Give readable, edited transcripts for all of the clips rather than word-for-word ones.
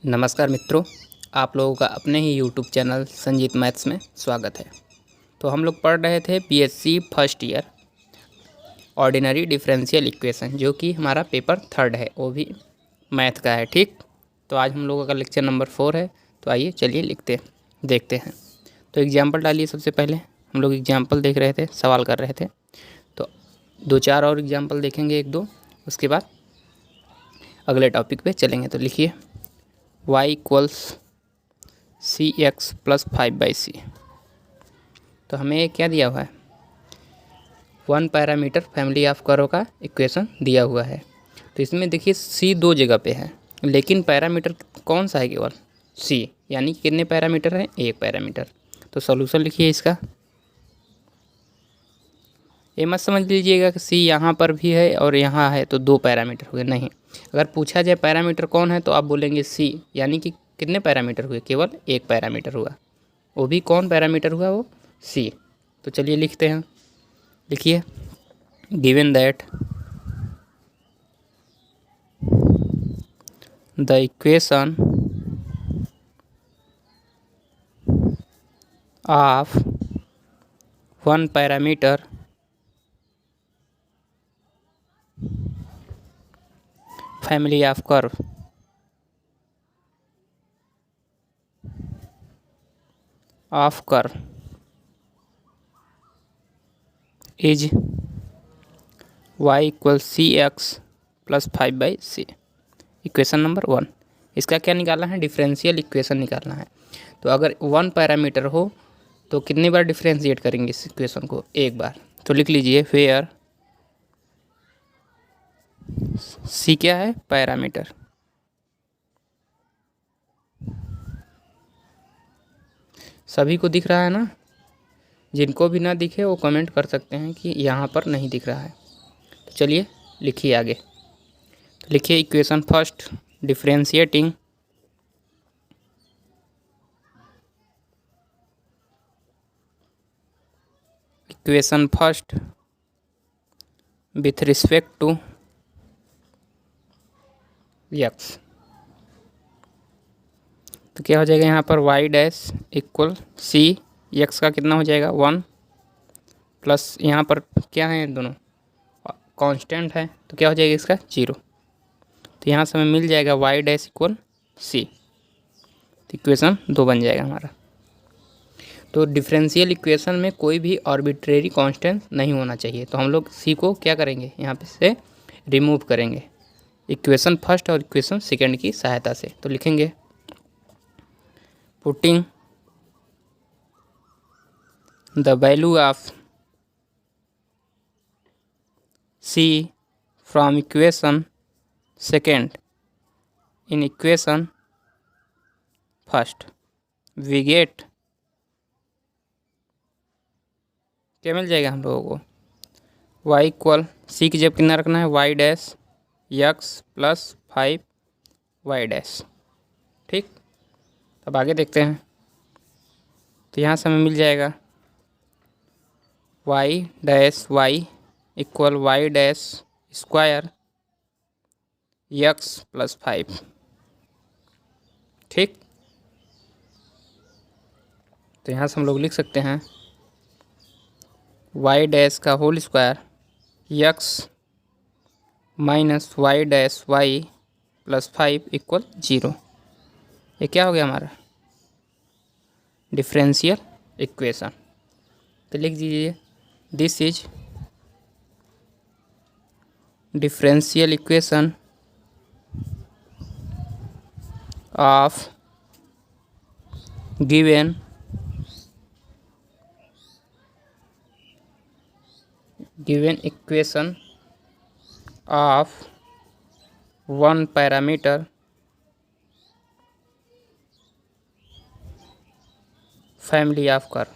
नमस्कार मित्रों, आप लोगों का अपने ही यूट्यूब चैनल संजीत मैथ्स में स्वागत है। तो हम लोग पढ़ रहे थे BSc first year ordinary differential equation, जो कि हमारा पेपर 3 है, वो भी मैथ का है। ठीक, तो आज हम लोगों का लेक्चर नंबर 4 है। तो आइए चलिए देखते हैं। तो एग्जाम्पल डालिए। सबसे पहले हम लोग एग्जाम्पल देख रहे थे, सवाल कर रहे थे। तो 2-4 और एग्जाम्पल देखेंगे, 1-2, उसके बाद अगले टॉपिक पे चलेंगे। तो लिखिए y इक्वल्स सी एक्स प्लस 5/c। तो हमें क्या दिया हुआ है? 1 पैरामीटर फैमिली ऑफ कर्व का इक्वेशन दिया हुआ है। तो इसमें देखिए c 2 जगह पे है, लेकिन पैरामीटर कौन सा है? केवल c, यानी कितने पैरामीटर हैं? 1 पैरामीटर। तो सॉल्यूशन लिखिए इसका। ये मत समझ लीजिएगा कि c यहाँ पर भी है और यहाँ है तो 2 पैरामीटर हुए, नहीं। अगर पूछा जाए पैरामीटर कौन है तो आप बोलेंगे c, यानी कि कितने पैरामीटर हुए? केवल 1 पैरामीटर हुआ। वो भी कौन पैरामीटर हुआ? वो c। तो चलिए लिखते हैं। लिखिए given that the equation of 1 parameter family of curve is y equal c x plus 5/c। Equation number 1। इसका क्या निकालना है? डिफरेंशियल इक्वेशन निकालना है। तो अगर 1 पैरामीटर हो तो कितनी बार डिफरेंशिएट करेंगे इस इक्वेशन को? 1 बार। तो लिख लीजिए वेयर c क्या है? पैरामीटर। सभी को दिख रहा है ना? जिनको भी ना दिखे वो कमेंट कर सकते हैं कि यहाँ पर नहीं दिख रहा है। तो चलिए लिखिए आगे। तो लिखिए equation first, differentiating equation first with respect to x. तो क्या हो जाएगा यहाँ पर? y dash equal c, x का कितना हो जाएगा? 1 प्लस यहाँ पर क्या है? दोनों कांस्टेंट है, तो क्या हो जाएगा इसका? 0। तो यहाँ से हमें मिल जाएगा y डैश इक्वल c। तो इक्वेशन 2 बन जाएगा हमारा। तो डिफरेंशियल इक्वेशन में कोई भी आर्बिट्रेरी कांस्टेंट नहीं होना चाहिए। तो हम लोग c को क्या करेंगे? यहाँ पे से रिमूव करेंगे इक्वेशन फर्स्ट और इक्वेशन सेकेंड की सहायता से। तो लिखेंगे putting the value of c from equation second in equation first, we get क्या मिल जाएगा हम लोगों को? y इक्वल c की जब कितना रखना है? y dash x plus 5y dash. ठीक, अब आगे देखते हैं। तो यहाँ से हमें मिल जाएगा y dash y equal y dash square x plus 5। ठीक, तो यहाँ से हम लोग लिख सकते हैं y डैश का whole square x minus y dash y plus 5 equal 0। ये क्या हो गया हमारा? Differential equation. तो लिख दीजिए this is differential equation of given equation of 1 parameter family of curve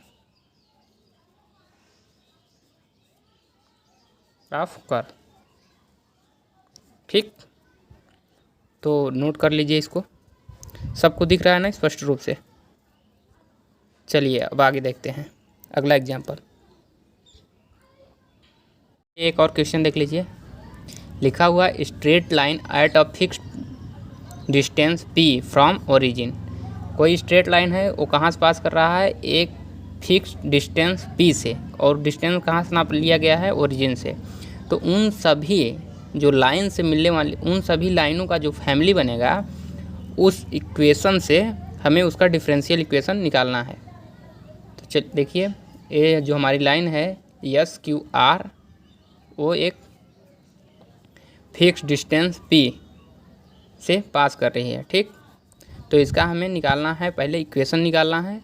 ठीक, तो नोट कर लीजिए इसको। सबको दिख रहा है ना स्पष्ट रूप से? चलिए अब आगे देखते हैं अगला एग्जाम्पल। एक और क्वेश्चन देख लीजिए। लिखा हुआ straight line at a fixed distance p from origin. कोई स्ट्रेट लाइन है वो कहाँ से पास कर रहा है, एक फिक्स डिस्टेंस p से, और डिस्टेंस कहाँ से नाप लिया गया है, ओरिजिन से। तो उन सभी जो लाइन से मिलने वाली उन सभी लाइनों का जो फैमिली बनेगा, उस इक्वेशन से हमें उसका डिफरेंशियल इक्वेशन निकालना है। तो चल देखिए, ये जो हमारी लाइन है SQR, वो एक फिक्स डिस्टेंस p से पास कर रही है, ठीक। तो इसका हमें निकालना है, पहले इक्वेशन निकालना है,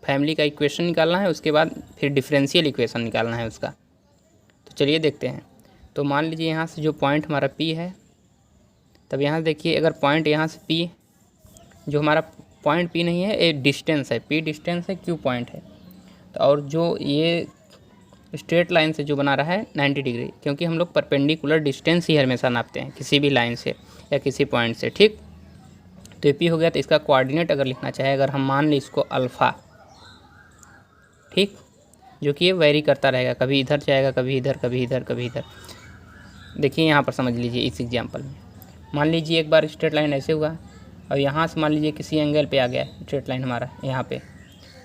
फैमिली का इक्वेशन निकालना है, उसके बाद फिर डिफरेंशियल इक्वेशन निकालना है उसका। तो चलिए देखते हैं। तो मान लीजिए यहाँ से जो पॉइंट हमारा p है, तब यहाँ से देखिए अगर पॉइंट यहाँ से p, जो हमारा पॉइंट p नहीं है, एक डिस्टेंस है, p डिस्टेंस है, q पॉइंट है। तो और जो ये स्ट्रेट लाइन से जो बना रहा है 90 डिग्री, क्योंकि हम लोग परपेंडिकुलर डिस्टेंस ही हमेशा नापते हैं किसी भी लाइन से या किसी पॉइंट से, ठीक। तो ये p हो गया। तो इसका कोऑर्डिनेट अगर लिखना चाहे, अगर हम मान लें इसको अल्फ़ा, ठीक, जो कि ये वेरी करता रहेगा, कभी इधर जाएगा, कभी इधर, कभी इधर, कभी इधर। देखिए यहाँ पर समझ लीजिए, इस एग्जांपल में मान लीजिए एक बार स्ट्रेट लाइन ऐसे हुआ और यहाँ से मान लीजिए किसी एंगल पे आ गया स्ट्रेट लाइन हमारा यहाँ पे,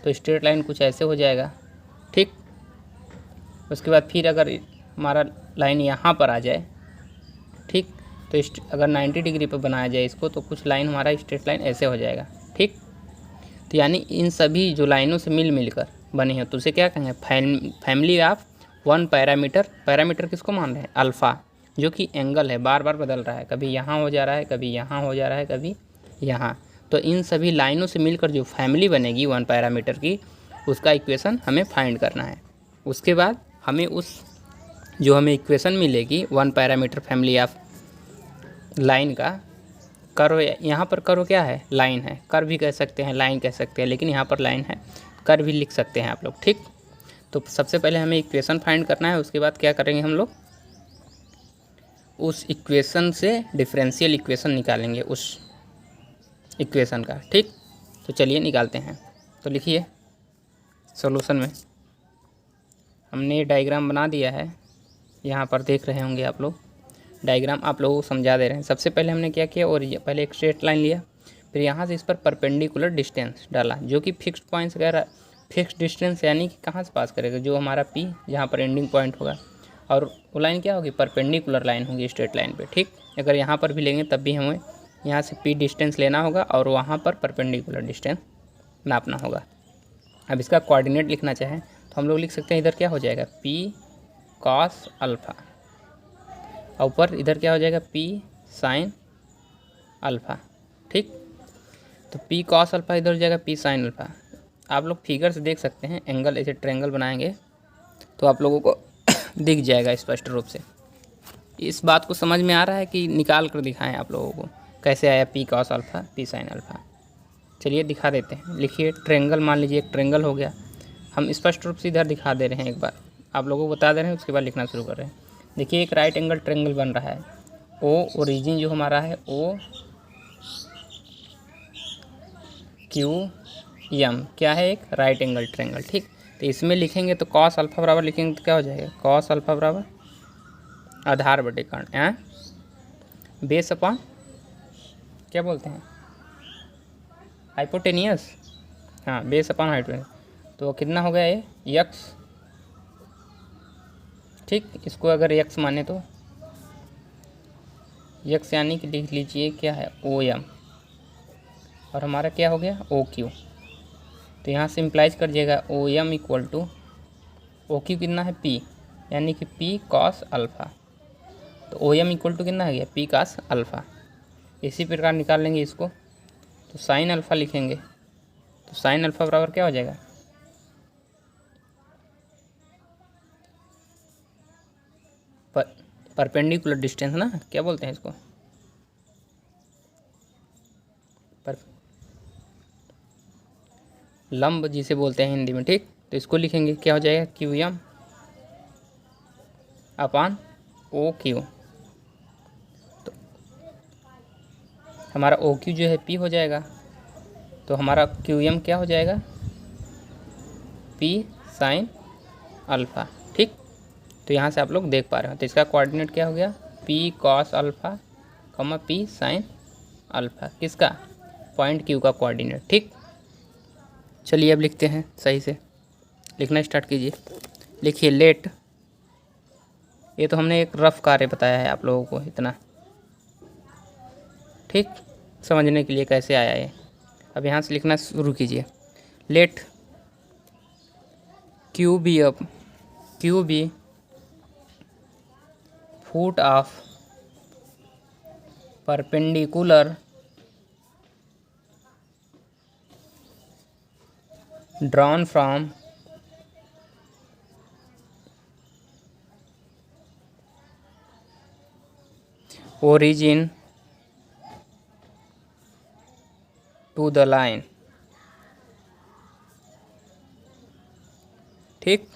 तो स्ट्रेट लाइन कुछ ऐसे हो जाएगा, ठीक। उसके बाद फिर अगर हमारा लाइन यहाँ पर आ जाए, ठीक, तो अगर 90 डिग्री पर बनाया जाए इसको, तो कुछ लाइन हमारा स्ट्रेट लाइन ऐसे हो जाएगा, ठीक। तो यानी इन सभी जो लाइनों से मिल कर बनी है, तो उसे क्या कहेंगे, family of one parameter. Parameter किसको मान रहे हैं, अल्फ़ा, जो कि एंगल है, बार बार बदल रहा है, कभी यहाँ हो जा रहा है, कभी यहाँ हो जा रहा है, कभी यहाँ। तो इन सभी लाइनों से मिलकर जो फैमिली बनेगी वन पैरामीटर की, उसका इक्वेशन हमें फाइंड करना है। उसके बाद हमें जो हमें इक्वेशन मिलेगी one parameter family of line का, कर्व, यहाँ पर कर्व क्या है, लाइन है, कर्व भी कह सकते हैं, लाइन कह सकते हैं, लेकिन यहाँ पर लाइन है, कर्व भी लिख सकते हैं आप लोग, ठीक। तो सबसे पहले हमें इक्वेशन फाइंड करना है, उसके बाद क्या करेंगे हम लोग, उस इक्वेशन से डिफरेंशियल इक्वेशन निकालेंगे उस इक्वेशन का, ठीक। तो चलिए निकालते हैं। तो लिखिए, सॉल्यूशन में हमने डायग्राम बना दिया है, यहाँ पर देख रहे होंगे आप लोग, डायग्राम आप लोगों को समझा दे रहे हैं। सबसे पहले हमने क्या किया, और पहले एक स्ट्रेट लाइन लिया, फिर यहाँ से इस पर परपेंडिकुलर डिस्टेंस डाला, जो कि फिक्स्ड पॉइंट्स वगैरह, फिक्स्ड डिस्टेंस यानी कि कहाँ से पास करेगा, जो हमारा p जहाँ पर एंडिंग पॉइंट होगा, और वो लाइन क्या होगी, परपेंडिकुलर लाइन होगी स्ट्रेट लाइन पे, ठीक। अगर यहाँ पर भी लेंगे तब भी हमें यहाँ से p डिस्टेंस लेना होगा और वहाँ पर परपेंडिकुलर डिस्टेंस नापना होगा। अब इसका कोऑर्डिनेट लिखना चाहें तो हम लोग लिख सकते हैं, इधर क्या हो जाएगा, p cos अल्फ़ा, और ऊपर इधर क्या हो जाएगा, p sin अल्फ़ा, ठीक। तो p cos अल्फ़ा इधर हो जाएगा p sin अल्फ़ा। आप लोग फिगर से देख सकते हैं, एंगल ऐसे ट्रायंगल बनाएंगे तो आप लोगों को दिख जाएगा स्पष्ट रूप से। इस बात को समझ में आ रहा है कि निकाल कर दिखाएं आप लोगों को कैसे आया p cos alpha p sin alpha. चलिए दिखा देते हैं। लिखिए, ट्रायंगल मान लीजिए एक ट्रायंगल हो गया, हम स्पष्ट रूप से इधर दिखा दे रहे हैं, एक बार आप लोगों को बता दे रहे हैं, उसके बाद लिखना शुरू कर रहे हैं। देखिए, एक राइट एंगल ट्रायंगल बन रहा है, ओ ओरिजिन जो हमारा है ओ क्यू एम, क्या है, एक राइट एंगल ट्रायंगल, ठीक। तो इसमें लिखेंगे तो cos अल्फ़ा बराबर लिखेंगे तो क्या हो जाएगा, cos अल्फ़ा बराबर आधार बटे कर्ण, बेस अपॉन क्या बोलते हैं, हाइपोटेनियस, हाँ, बेस अपॉन हाइपोटेनियस। तो कितना हो गया ये, x, ठीक। इसको अगर x माने तो x यानी कि लिख लीजिए क्या है, OM, और हमारा क्या हो गया, OQ। तो यहाँ से इम्प्लाइज कर जाएगा OM इक्वल टू OQ कितना है, P, यानी कि P cos अल्फ़ा। तो OM इक्वल टू कितना है गया, P cos अल्फ़ा। इसी प्रकार निकाल लेंगे इसको, तो sin अल्फ़ा लिखेंगे, तो sin अल्फ़ा बराबर क्या हो जाएगा, परपेंडिकुलर डिस्टेंस ना, क्या बोलते हैं इसको, लंब जिसे बोलते हैं हिंदी में, ठीक। तो इसको लिखेंगे क्या हो जाएगा, QM अपान OQ। तो हमारा OQ जो है P हो जाएगा, तो हमारा QM क्या हो जाएगा, P sin अल्फ़ा, ठीक। तो यहाँ से आप लोग देख पा रहे हो। तो इसका कोऑर्डिनेट क्या हो गया, P cos alpha, P sin alpha, किसका? पॉइंट क्यू का कोऑर्डिनेट। ठीक, चलिए अब लिखते हैं, सही से लिखना स्टार्ट कीजिए। लिखिए लेट, ये तो हमने एक रफ कार्य बताया है आप लोगों को इतना, ठीक, समझने के लिए कैसे आया ये। अब यहाँ से लिखना शुरू कीजिए। Let Q be foot of perpendicular drawn from origin to the line। ठीक,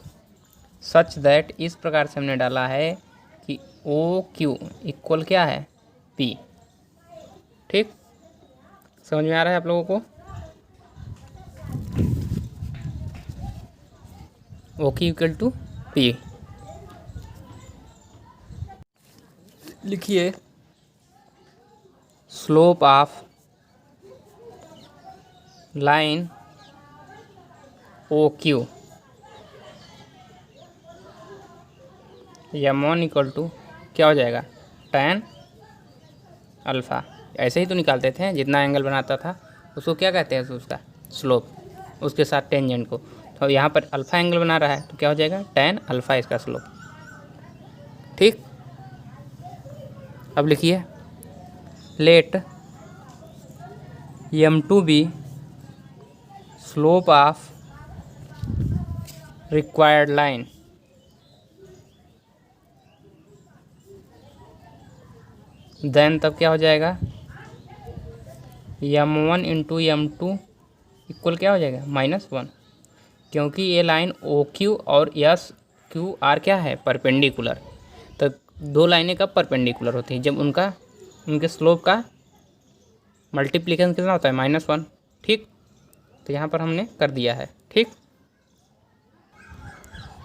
सच दैट, इस प्रकार से हमने डाला है कि ओ क्यू इक्वल क्या है? पी। ठीक, समझ में आ रहा है आप लोगों को? O Q equal to P. लिखिए slope of line O Q m1 equal to क्या हो जाएगा? tan alpha. ऐसे ही तो निकालते थे, जितना एंगल बनाता था उसको क्या कहते हैं? उसका स्लोप, उसके साथ टेंजेंट को। तो यहाँ पर अल्फ़ा एंगल बना रहा है तो क्या हो जाएगा? tan अल्फ़ा इसका स्लोप। ठीक, अब लिखिए let m2 be slope of required line. Then तब क्या हो जाएगा? m1 इंटू m2 इक्वल क्या हो जाएगा? -1, क्योंकि ये लाइन ओ क्यू और यस क्यू आर क्या है? परपेंडिकुलर। तो दो लाइनें कब परपेंडिकुलर होती हैं? जब उनके स्लोप का मल्टीप्लिकेशन कितना होता है? -1। ठीक, तो यहाँ पर हमने कर दिया है। ठीक,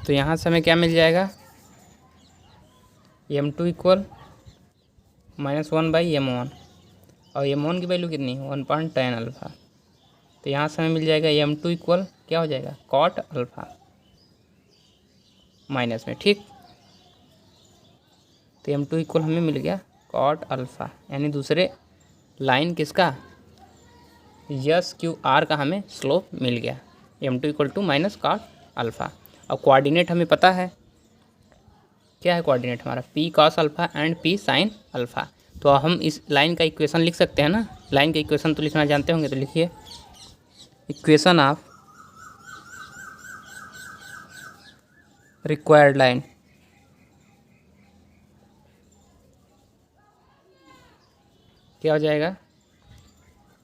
तो यहाँ से हमें क्या मिल जाएगा? m2 इक्वल -1/m1, और m1 की वैल्यू कितनी है? 1.10 अल्फ़ा। तो यहाँ से हमें मिल जाएगा m2 इक्वल क्या हो जाएगा? कॉट अल्फ़ा माइनस में। ठीक, तो m2 इक्वल हमें मिल गया कॉट अल्फ़ा, यानी दूसरे लाइन किसका? यस क्यू आर का हमें स्लोप मिल गया। m2 equal to minus cot alpha. अब कोऑर्डिनेट हमें पता है, क्या है कोऑर्डिनेट हमारा? p cos alpha and p sine alpha. तो हम इस लाइन का इक्वेशन लिख सकते हैं ना? लाइन का इक्वेशन तो लिखना जानते होंगे, तो लिखिए इक्वेशन ऑफ रिक्वायर्ड लाइन। क्या हो जाएगा?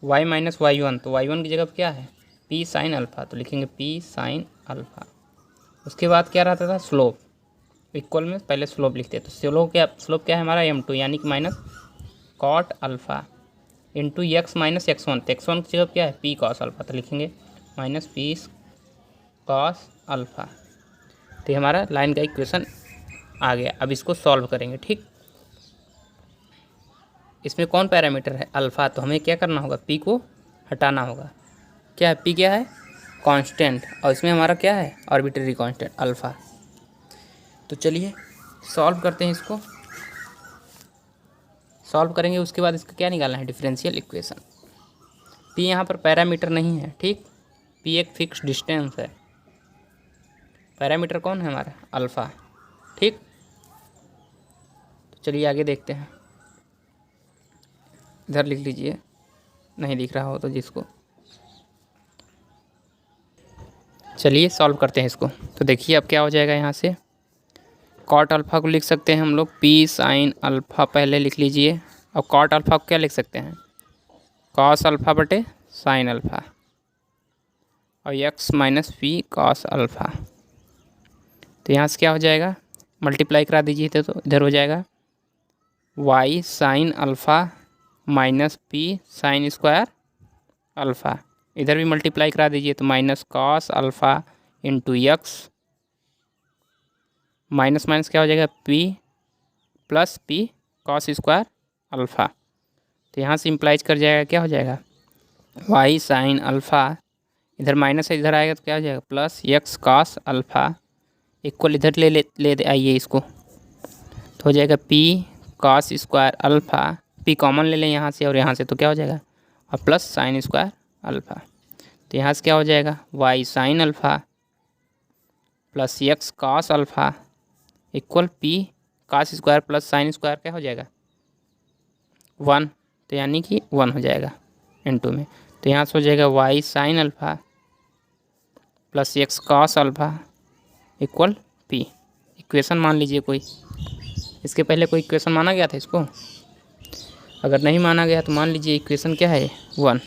y माइनस y1, तो y1 की जगह पर क्या है? p साइन अल्फ़ा, तो लिखेंगे p साइन अल्फ़ा। उसके बाद क्या रहता था? स्लोप। इक्वल में पहले स्लोप लिखते, तो स्लोप क्या है हमारा? m2, यानी कि minus cot alpha into x minus x1, तो x1 की जगह क्या है? p कॉस अल्फ़ा, तो लिखेंगे माइनस p कॉस अल्फ़ा। तो ये हमारा लाइन का इक्वेशन आ गया। अब इसको सॉल्व करेंगे। ठीक, इसमें कौन पैरामीटर है? अल्फ़ा। तो हमें क्या करना होगा? p को हटाना होगा। क्या है? p क्या है? कांस्टेंट, और इसमें हमारा क्या है? Arbitrary constant alpha. तो चलिए सॉल्व करते हैं इसको। सॉल्व करेंगे उसके बाद इसका क्या निकालना है? Differential equation. p यहाँ पर पैरामीटर नहीं है। ठीक, p एक फिक्स डिस्टेंस है। पैरामीटर कौन है हमारा? अल्फ़ा। ठीक, तो चलिए आगे देखते हैं। इधर लिख लीजिए, नहीं दिख रहा हो तो जिसको। चलिए सॉल्व करते हैं इसको। तो देखिए अब क्या हो जाएगा। यहाँ से कॉट अल्फ़ा को लिख सकते हैं हम लोग p साइन अल्फ़ा, पहले लिख लीजिए। अब कॉट अल्फ़ा को क्या लिख सकते हैं? कॉस अल्फ़ा बटे साइन अल्फ़ा, और x minus P cos alpha. तो यहाँ से क्या हो जाएगा? मल्टीप्लाई करा दीजिए, तो इधर हो जाएगा y sine alpha minus P sine square alpha. इधर भी मल्टीप्लाई करा दीजिए, तो minus cos alpha into x, minus minus क्या हो जाएगा? p plus p cos square alpha. तो यहाँ से इम्प्लाइज कर जाएगा, क्या हो जाएगा, वाई साइन अल्फ़ा, इधर माइनस है, इधर आएगा तो क्या हो जाएगा, plus x cos alpha equal, इधर ले आइए इसको, तो हो जाएगा P cos square alpha, P common ले लें यहाँ से और यहाँ से, तो क्या हो जाएगा, और प्लस साइन स्क्वायर अल्फ़ा। तो यहाँ से क्या हो जाएगा, y sine alpha plus x cos alpha equal p cos square plus sine square, क्या हो जाएगा, 1, तो यानी कि 1 हो जाएगा इनटू में। तो यहाँ से हो जाएगा y sine alpha plus x cos alpha equal p. Equation मान लीजिए कोई, इसके पहले कोई इक्वेशन माना गया था इसको, अगर नहीं माना गया तो मान लीजिए इक्वेशन क्या है, 1।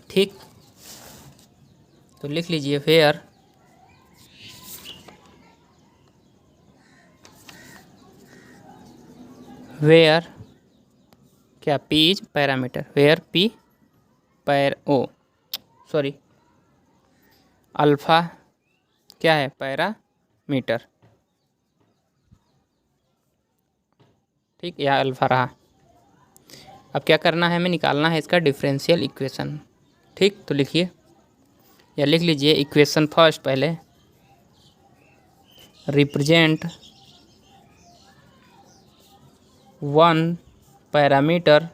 ठीक, तो लिख लीजिए वेयर क्या, p is parameter, where p alpha क्या है, पैरामीटर। ठीक, यह अल्फ़ा रहा। अब क्या करना है, हमें निकालना है इसका डिफरेंशियल इक्वेशन। ठीक, तो लिखिए या लिख लीजिए इक्वेशन फर्स्ट, पहले represent one parameter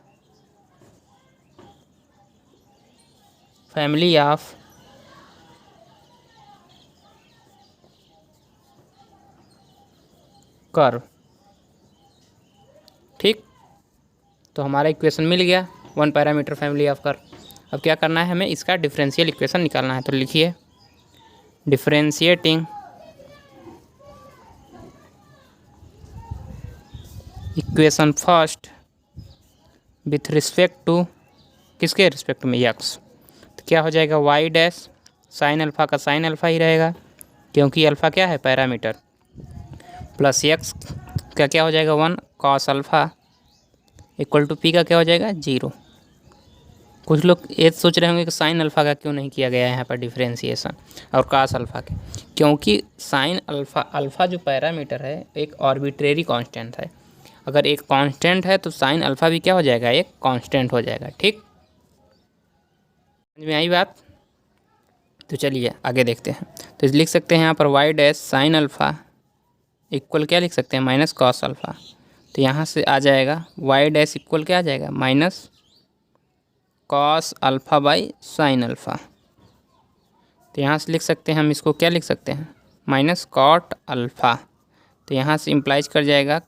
family of curve. ठीक, तो हमारा इक्वेशन मिल गया, 1 पैरामीटर फैमिली ऑफ कर्व। अब क्या करना है, हमें इसका डिफरेंशियल इक्वेशन निकालना है। तो लिखिए differentiating equation first with respect to, किसके रिस्पेक्ट में, एक्स। तो क्या हो जाएगा, वाई डैश साइन अल्फ़ा का साइन अल्फ़ा ही रहेगा क्योंकि अल्फ़ा क्या है, पैरामीटर, प्लस एक्स का क्या हो जाएगा, 1 cos alpha equal to p का क्या हो जाएगा, 0। कुछ लोग ये सोच रहे होंगे कि साइन अल्फ़ा का क्यों नहीं किया गया है यहाँ पर डिफरेंशिएशन और कास अल्फ़ा के, क्योंकि साइन अल्फ़ा जो पैरामीटर है एक आर्बिट्रेरी कांस्टेंट है। अगर एक कांस्टेंट है तो साइन अल्फ़ा भी क्या हो जाएगा, एक कांस्टेंट हो जाएगा। ठीक, समझ में आई बात। तो चलिए आगे देखते हैं। तो लिख सकते हैं यहाँ पर y dash sine alpha equal क्या लिख सकते हैं, माइनस कॉस अल्फ़ा। तो यहाँ से आ जाएगा वाई डैश इक्वल क्या आ जाएगा, minus cos alpha by sine alpha. तो यहाँ से लिख सकते हैं हम इसको, क्या लिख सकते हैं, माइनस कॉट अल्फ़ा। तो यहाँ से इम्प्लाइज कर जाएगा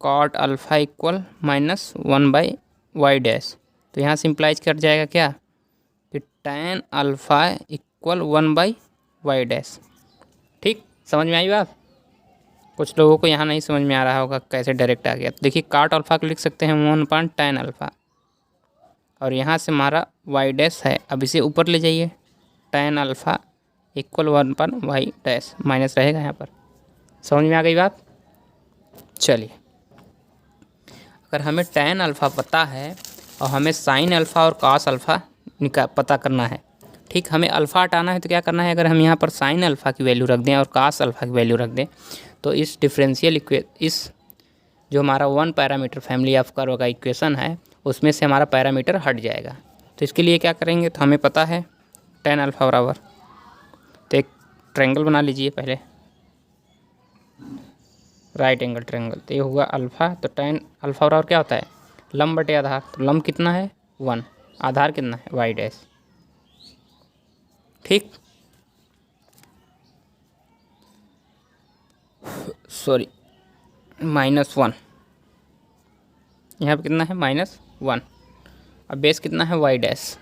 cot alpha equal minus 1 by y dash. तो यहाँ से इम्प्लाइज कर जाएगा क्या, कि tan alpha equal 1 by y dash. ठीक, समझ में आई बात। कुछ लोगों को यहाँ नहीं समझ में आ रहा होगा कैसे डायरेक्ट आ गया। तो देखिए कॉट अल्फ़ा को लिख सकते हैं 1/tan अल्फ़ा, और यहाँ से हमारा वाई डैश है, अब इसे ऊपर ले जाइए, tan alpha equal 1/y dash, minus रहेगा यहाँ पर। समझ में आ गई बात। चलिए, अगर हमें tan अल्फ़ा पता है और हमें साइन अल्फ़ा और cos अल्फ़ा पता करना है, ठीक, हमें अल्फ़ा हटाना है तो क्या करना है, अगर हम यहाँ पर साइन अल्फ़ा की वैल्यू रख दें और cos अल्फ़ा की वैल्यू रख दें तो इस डिफरेंशियल इस जो हमारा 1 पैरामीटर फैमिली ऑफ कर्व का इक्वेशन है उसमें से हमारा पैरामीटर हट जाएगा। तो इसके लिए क्या करेंगे, तो हमें पता है tan अल्फ़ा बराबर, तो एक ट्रायंगल बना लीजिए पहले, राइट एंगल ट्रायंगल। तो ये हुआ अल्फ़ा, तो tan अल्फ़ा बराबर क्या होता है, लंब बटे आधार। तो लंब कितना है, 1, आधार कितना है, वाई डैश। ठीक, सॉरी -1, यहाँ पे कितना है, -1। अब बेस कितना है, वाई डैश।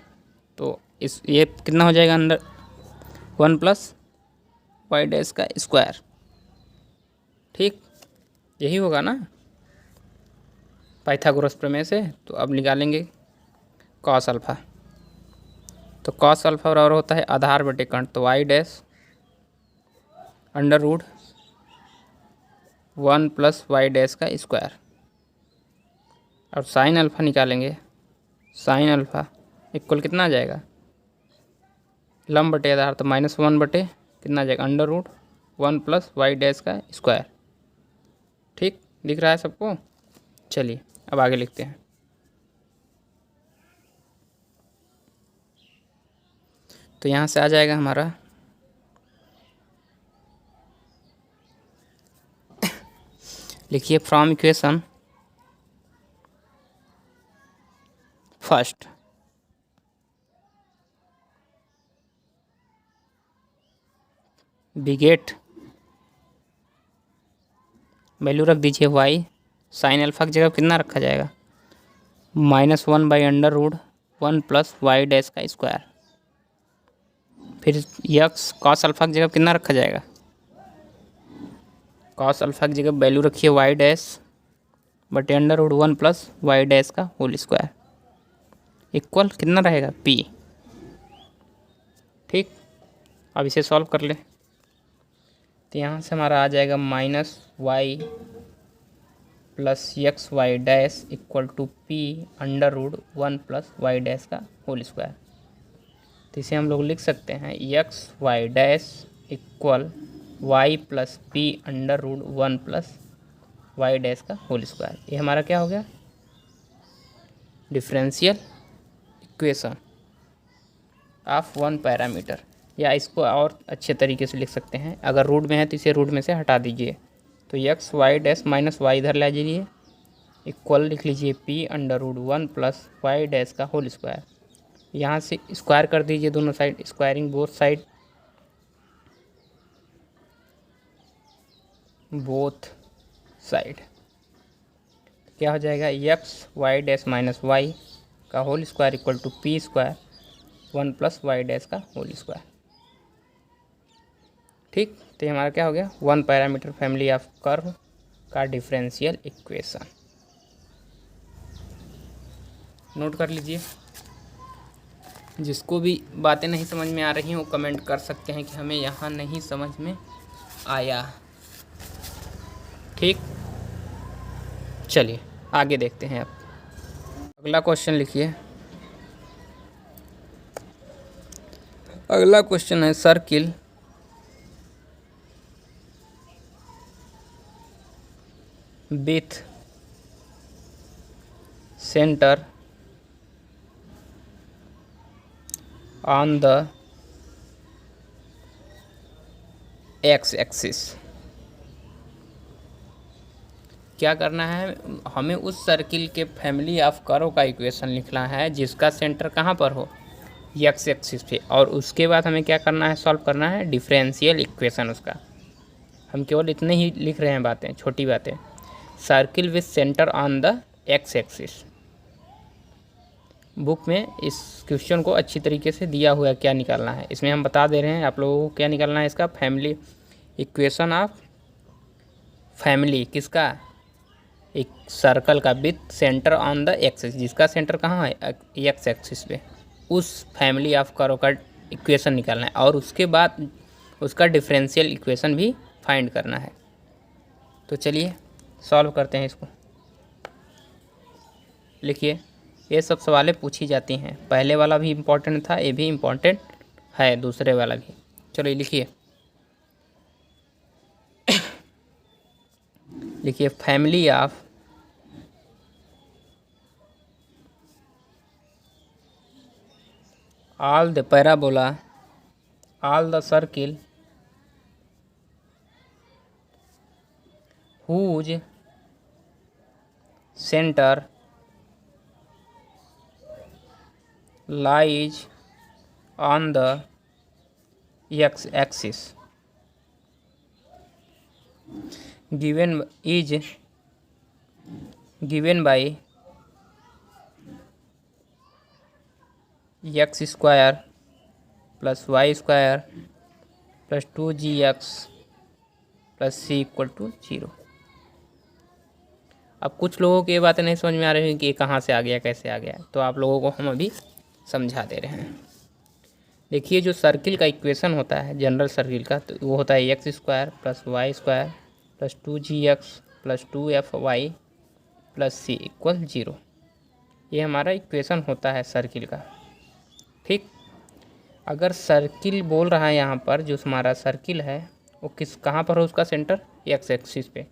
तो इस ये कितना हो जाएगा, अंदर 1 प्लस वाई डैश का स्क्वायर। ठीक, यही होगा ना पाइथागोरस प्रमेय से। तो अब निकालेंगे कॉस अल्फ़ा। तो कॉस अल्फ़ा बराबर होता है आधार बटे कर्ण, तो y dash under root 1 plus y dash का स्क्वायर। और साइन अल्फ़ा निकालेंगे, साइन अल्फ़ा इक्वल कितना आ जाएगा, लंब बटे आधार, तो -1 बटे कितना आ जाएगा, under root 1 plus y dash का स्क्वायर। ठीक, दिख रहा है सबको। चलिए अब आगे लिखते हैं। तो यहाँ से आ जाएगा हमारा लिखिए फ्रॉम इक्वेशन फर्स्ट बिगेट वैल्यू रख दीजिए y, साइन अल्फा की जगह कितना रखा जाएगा, -1/√1 + y डैश का स्क्वायर। फिर यक्स कॉस अल्फा की जगह कितना रखा जाएगा, कॉस अल्फा की जगह वैल्यू रखिए y डैश बटे √1 + y डैश का होल स्क्वायर इक्वल कितना रहेगा p। ठीक, अब इसे सॉल्व कर ले। तो यहाँ से हमारा आ जाएगा -y + xy dash equal to p√1 + y dash का होल स्क्वायर। तो इसे हम लोग लिख सकते हैं xy dash equal y + p√1 + y dash का होल स्क्वायर। ये हमारा क्या हो गया, differential equation of one parameter. या इसको और अच्छे तरीके से लिख सकते हैं, अगर रूट में है तो इसे रूट में से हटा दीजिए। तो x y dash minus y इधर ला दीजिए, इक्वल लिख लीजिए p√1 + y डैश का होल स्क्वायर। यहाँ से स्क्वायर कर दीजिए दोनों साइड, स्क्वायरिंग बोथ साइड क्या हो जाएगा, x y dash minus y का whole square equal to p²1 + y dash का होल स्क्वायर। ठीक, तो ये हमारा क्या हो गया, one parameter family of curve का डिफरेंशियल इक्वेशन। नोट कर लीजिए। जिसको भी बातें नहीं समझ में आ रही हैं वो कमेंट कर सकते हैं कि हमें यहाँ नहीं समझ में आया। ठीक, चलिए आगे देखते हैं। अब अगला क्वेश्चन लिखिए। अगला क्वेश्चन है circle with centre on the x axis. क्या करना है, हमें उस सर्किल के फैमिली ऑफ कर्व का इक्वेशन लिखना है जिसका सेंटर कहाँ पर हो, एक्स एक्सिस पे, और उसके बाद हमें क्या करना है, सॉल्व करना है डिफरेंशियल इक्वेशन उसका। हम केवल इतने ही लिख रहे हैं बातें, छोटी बातें। Circle with centre on the x axis, book में इस क्वेश्चन को अच्छी तरीके से दिया हुआ है क्या निकालना है। इसमें हम बता दे रहे हैं आप लोगों को क्या निकालना है, इसका फैमिली इक्वेशन ऑफ फैमिली किसका, एक सर्कल का with centre on the axis, जिसका सेंटर कहाँ है, एक्स एक्सिस पे, उस फैमिली ऑफ कर्व का इक्वेशन निकालना है और उसके बाद उसका डिफरेंशियल इक्वेशन भी फाइंड करना है। तो चलिए सॉल्व करते हैं इसको। लिखिए, ये सब सवालें पूछी जाती हैं, पहले वाला भी इम्पोर्टेंट था, ये भी इम्पोर्टेंट है, दूसरे वाला भी। चलो लिखिए, लिखिए family of all the parabola, all the circle whose center lies on the x-axis given by x square plus y square plus 2gx plus c equal to 0। अब कुछ लोगों की ये बातें नहीं समझ में आ रही हैं कि ये कहाँ से आ गया, कैसे आ गया, तो आप लोगों को हम अभी समझा दे रहे हैं। देखिए, जो सर्किल का इक्वेशन होता है जनरल सर्किल का, तो वो होता है x square plus y square plus 2gx plus 2fy plus c equal 0। ये हमारा इक्वेशन होता है सर्किल का। ठीक, अगर सर्किल बोल रहा है यहाँ पर, जो हमारा सर्किल है वो कहाँ पर हो, उसका सेंटर एक्स एक्सिस पे,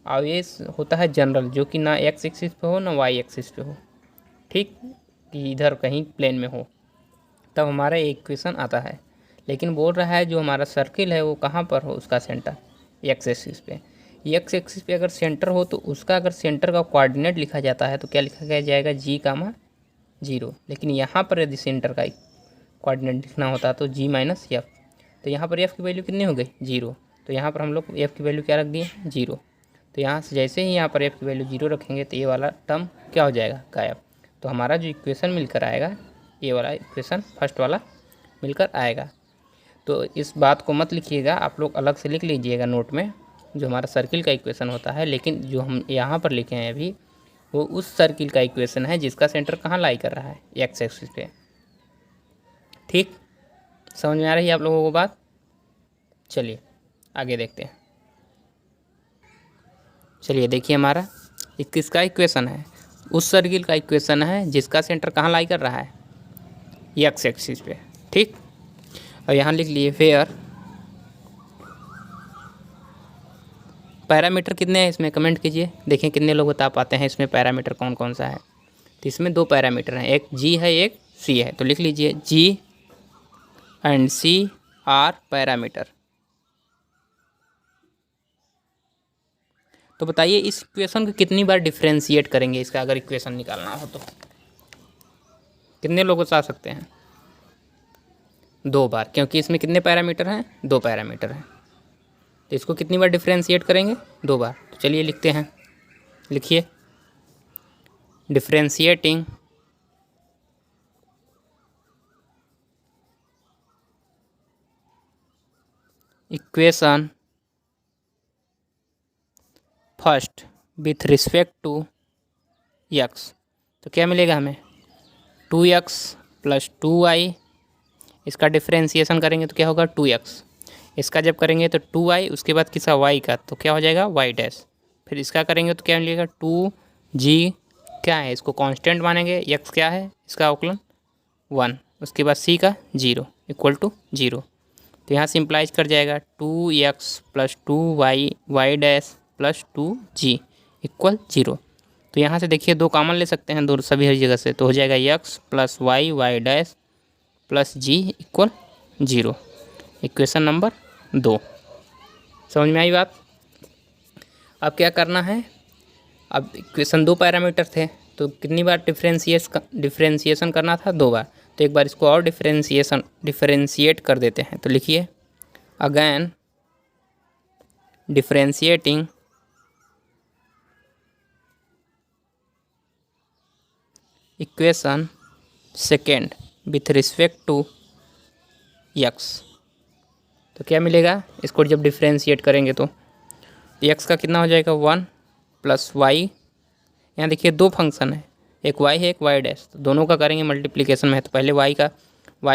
और ये होता है जनरल, जो कि ना एक्स एक्सिस पे हो ना वाई एक्सिस पे हो, ठीक, कि इधर कहीं प्लेन में हो, तब हमारा इक्वेशन आता है। लेकिन बोल रहा है जो हमारा सर्किल है वो कहाँ पर हो, उसका सेंटर एक्स एक्सिस पे। एक्स एक्सिस पे अगर सेंटर हो तो उसका अगर सेंटर का कोऑर्डिनेट लिखा जाता है तो क्या लिखा गया जाएगा, जी कामा 0। लेकिन यहाँ पर यदि सेंटर का कोऑर्डिनेट लिखना होता तो जी माइनस एफ, तो यहाँ पर एफ़ की वैल्यू कितनी हो गई, 0। तो यहाँ पर हम लोग एफ़ की वैल्यू क्या रख दिए, 0। तो यहाँ से जैसे ही यहाँ पर एफ़ की वैल्यू 0 रखेंगे तो ये वाला टर्म क्या हो जाएगा, गायब। तो हमारा जो इक्वेशन मिलकर आएगा, ये वाला इक्वेशन फर्स्ट वाला मिलकर आएगा। तो इस बात को मत लिखिएगा, आप लोग अलग से लिख लीजिएगा नोट में, जो हमारा सर्किल का इक्वेशन होता है। लेकिन जो हम यहाँ पर लिखे हैं अभी, वो उस सर्किल का इक्वेशन है जिसका सेंटर कहाँ लाई कर रहा है, एक्स एक्सिस पे। ठीक, समझ में आ रही है आप लोगों को बात। चलिए आगे देखते हैं। चलिए देखिए, हमारा किसका इक्वेशन है, उस सर्किल का इक्वेशन है जिसका सेंटर कहाँ लाई कर रहा है, एक्स एक्सिस पे। ठीक, और यहाँ लिख लिए फेयर। पैरामीटर कितने हैं इसमें, कमेंट कीजिए, देखें कितने लोग बता पाते हैं इसमें पैरामीटर कौन कौन सा है। तो इसमें 2 पैरामीटर हैं, एक जी है एक सी है। तो लिख लीजिए जी एंड सी आर पैरामीटर। तो बताइए इस इक्वेशन को कितनी बार डिफ्रेंशिएट करेंगे, इसका अगर इक्वेशन निकालना हो तो कितने लोग बता सकते हैं, 2 बार, क्योंकि इसमें कितने पैरामीटर हैं, 2 पैरामीटर हैं। तो इसको कितनी बार डिफ्रेंशिएट करेंगे, 2 बार। तो चलिए लिखते हैं, लिखिए differentiating equation first with respect to x. तो क्या मिलेगा हमें, 2x प्लस 2y। इसका डिफ्रेंशिएशन करेंगे तो क्या होगा, 2x। इसका जब करेंगे तो 2y, उसके बाद किसका, y का, तो क्या हो जाएगा y डैश। फिर इसका करेंगे तो क्या मिलेगा, 2g, क्या है इसको कांस्टेंट मानेंगे, x क्या है इसका अवकलन 1, उसके बाद c का 0 इक्वल टू 0। तो यहाँ सिंप्लाइज कर जाएगा 2x plus 2y y dash plus 2g equal 0। तो यहाँ से देखिए 2 कॉमन ले सकते हैं, 2 सभी हर जगह से, तो हो जाएगा x plus y y dash plus g equal 0। Equation number 2। समझ में आई बात। अब क्या करना है, अब इक्वेशन 2 पैरामीटर थे तो कितनी बार डिफ्रेंशिएशन करना था, 2 बार। तो एक बार इसको और डिफ्रेंशिएट कर देते हैं। तो लिखिए again differentiating equation second with respect to x. तो क्या मिलेगा, इसको जब डिफ्रेंशिएट करेंगे तो एक्स का कितना हो जाएगा, 1 प्लस वाई। यहाँ देखिए 2 फंक्शन है, एक वाई है एक वाई डैश, तो दोनों का करेंगे मल्टीप्लिकेशन में। तो पहले वाई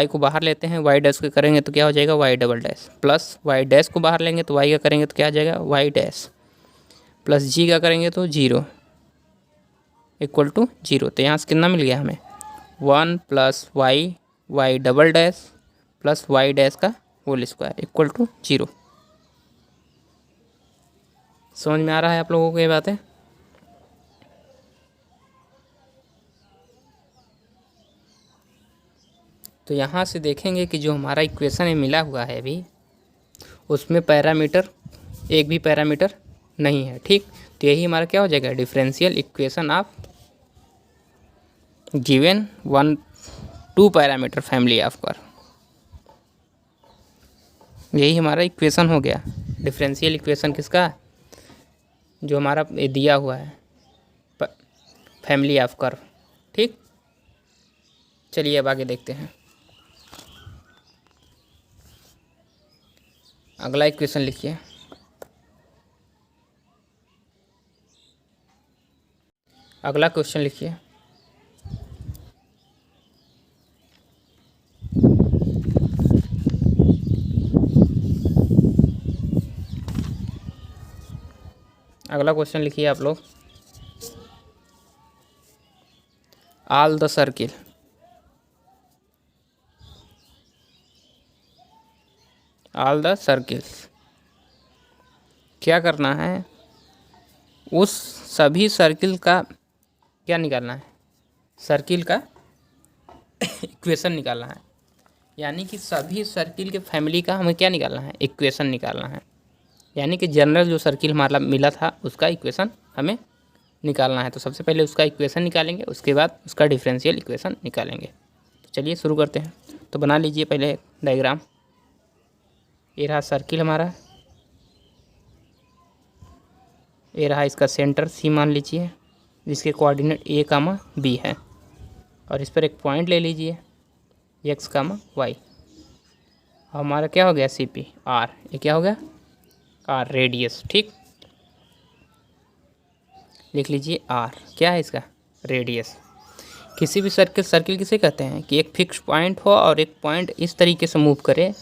को बाहर लेते हैं, वाई डैश को करेंगे तो क्या हो जाएगा, y double dash, plus y dash को बाहर लेंगे तो वाई का करेंगे तो क्या आ जाएगा, वाई डैश, प्लस जी का करेंगे तो 0 इक्वल टू 0। तो यहाँ से कितना मिल गया हमें, 1 plus y y double dash plus y dash का होल स्क्वायर इक्वल टू 0। समझ में आ रहा है आप लोगों को ये बातें। तो यहाँ से देखेंगे कि जो हमारा इक्वेशन में मिला हुआ है अभी, उसमें पैरामीटर एक भी पैरामीटर नहीं है। ठीक, तो यही हमारा क्या हो जाएगा, differential equation of given 2 parameter family of curve. यही हमारा इक्वेशन हो गया, डिफरेंशियल इक्वेशन किसका, जो हमारा दिया हुआ है फैमिली ऑफ कर्व। ठीक, चलिए अब आगे देखते हैं। अगला इक्वेशन लिखिए, अगला क्वेश्चन लिखिए। अगला क्वेश्चन लिखिए आप लोग, all the circle all the circles. क्या करना है, उस सभी सर्किल का क्या निकालना है, सर्किल का इक्वेशन निकालना है। यानी कि सभी सर्किल के फैमिली का हमें क्या निकालना है, इक्वेशन निकालना है। यानी कि जनरल जो सर्किल हमारा मिला था उसका इक्वेशन हमें निकालना है। तो सबसे पहले उसका इक्वेशन निकालेंगे, उसके बाद उसका डिफरेंशियल इक्वेशन निकालेंगे। तो चलिए शुरू करते हैं। तो बना लीजिए पहले डायग्राम। ये रहा सर्किल हमारा, ये रहा इसका सेंटर सी मान लीजिए, जिसके कोऑर्डिनेट ए कामा बी है, और इस पर एक पॉइंट ले लीजिए एक्स कामा वाई। हमारा क्या हो गया सी पी आर, ये क्या हो गया आर रेडियस। ठीक, लिख लीजिए आर क्या है इसका रेडियस। किसी भी सर्किल किसे कहते हैं कि एक फिक्स पॉइंट हो और एक पॉइंट इस तरीके से मूव करे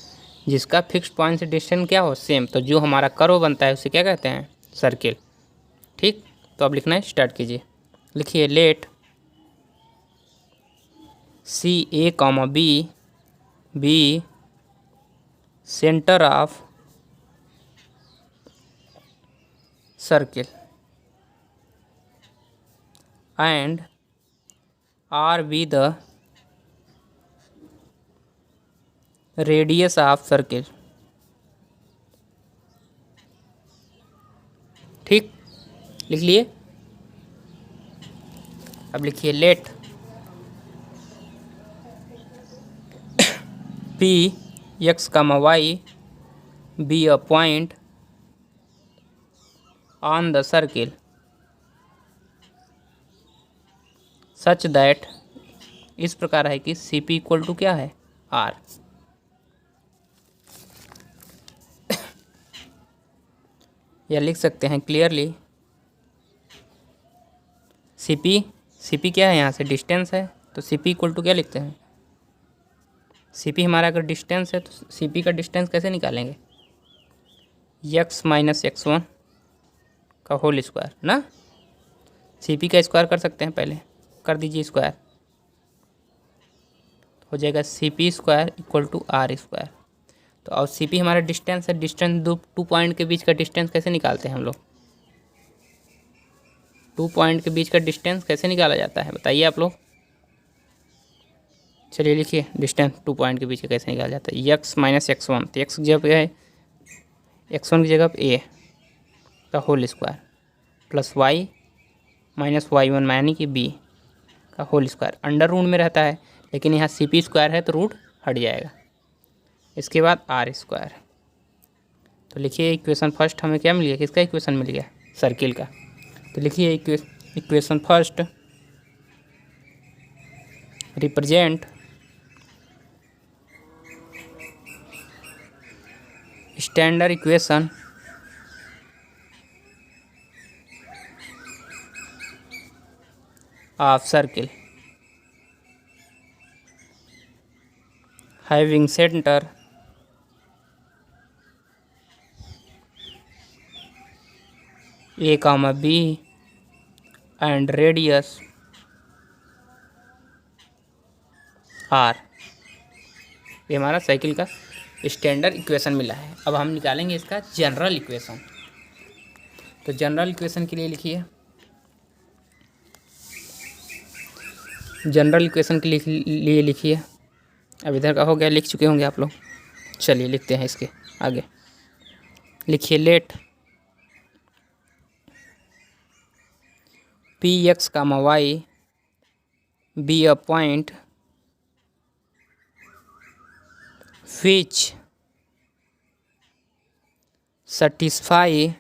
जिसका फिक्स पॉइंट से डिस्टेंस क्या हो सेम, तो जो हमारा कर्व बनता है उसे क्या कहते हैं सर्किल। ठीक, तो अब लिखना है स्टार्ट कीजिए। लिखिए let c a comma b centre of circle and R be the radius of circle। ठीक, लिख लिए। अब लिखिए let P x, y be a point on the circle such that, इस प्रकार है कि सी पी इक्वल टू क्या है आर। या लिख सकते हैं क्लियरली सी पी क्या है, यहाँ से डिस्टेंस है, तो सी पी इक्वल टू क्या लिखते हैं, सी पी हमारा अगर डिस्टेंस है तो सी पी का डिस्टेंस कैसे निकालेंगे, एक्स माइनस एक्स वन का होल स्क्वायर ना। सी पी का स्क्वायर कर सकते हैं, पहले कर दीजिए स्क्वायर, हो जाएगा c p square equal to r square. तो और सी पी हमारा डिस्टेंस है, डिस्टेंस टू पॉइंट के बीच का डिस्टेंस कैसे निकालते हैं हम लोग, टू पॉइंट के बीच का डिस्टेंस कैसे निकाला जाता है बताइए आप लोग। चलिए लिखिए डिस्टेंस टू पॉइंट के बीच का कैसे निकाला जाता है, एक्स माइनस एक्स वन, तो एक्स की जगह है एक्स वन की जगह पे ए का whole square plus y minus y one यानी कि बी का होल स्क्वायर। अंडर रूट में रहता है लेकिन यहाँ सी पी स्क्वायर है तो रूट हट जाएगा। इसके बाद आर स्क्वायर। तो लिखिए इक्वेशन फर्स्ट हमें क्या मिल गया, किसका इक्वेशन मिल गया सर्किल का। तो लिखिए equation first represent standard equation of circle having center a comma b and radius r। ये हमारा साइकिल का स्टैंडर्ड इक्वेशन मिला है। अब हम निकालेंगे इसका जनरल इक्वेशन। तो जनरल इक्वेशन के लिए लिखिए, जनरल इक्वेशन के लिए लिखिए। अब इधर का हो गया, लिख चुके होंगे आप लोग। चलिए लिखते हैं इसके आगे। लिखिए let p x comma y be a point which satisfy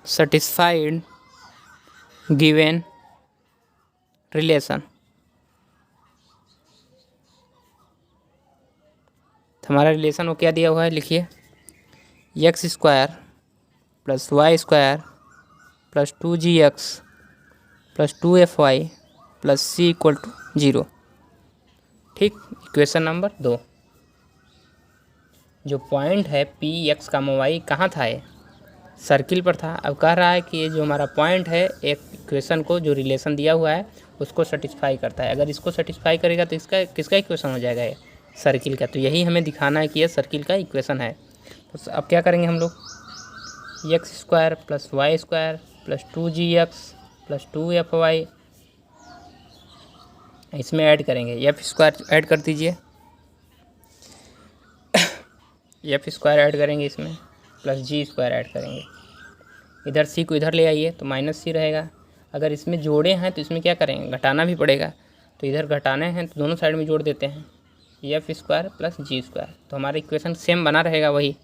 satisfied given relation। हमारा रिलेशन वो क्या दिया हुआ है, लिखिए x square plus y square plus 2gx plus 2fy plus c equal to 0। ठीक, इक्वेशन नंबर 2। जो पॉइंट है पी एक्स का वाई कहाँ था, ये सर्किल पर था। अब कह रहा है कि ये जो हमारा पॉइंट है एक इक्वेशन को जो रिलेशन दिया हुआ है उसको सेटिस्फाई करता है। अगर इसको सेटिस्फाई करेगा तो इसका किसका इक्वेशन हो जाएगा, ये सर्किल का। तो यही हमें दिखाना है कि यह सर्किल का इक्वेशन है। तो अब क्या करेंगे हम लोग, x square plus y square plus 2gx plus 2fy इसमें ऐड करेंगे, एफ स्क्वायर ऐड कर दीजिए, एफ स्क्वायर ऐड करेंगे इसमें, प्लस जी स्क्वायर ऐड करेंगे। इधर सी को इधर ले आइए तो माइनस सी रहेगा। अगर इसमें जोड़े हैं तो इसमें क्या करेंगे, घटाना भी पड़ेगा। तो इधर घटाने हैं तो दोनों साइड में जोड़ देते हैं, F square plus g square. तो हमारा इक्वेशन सेम बना रहेगा वही,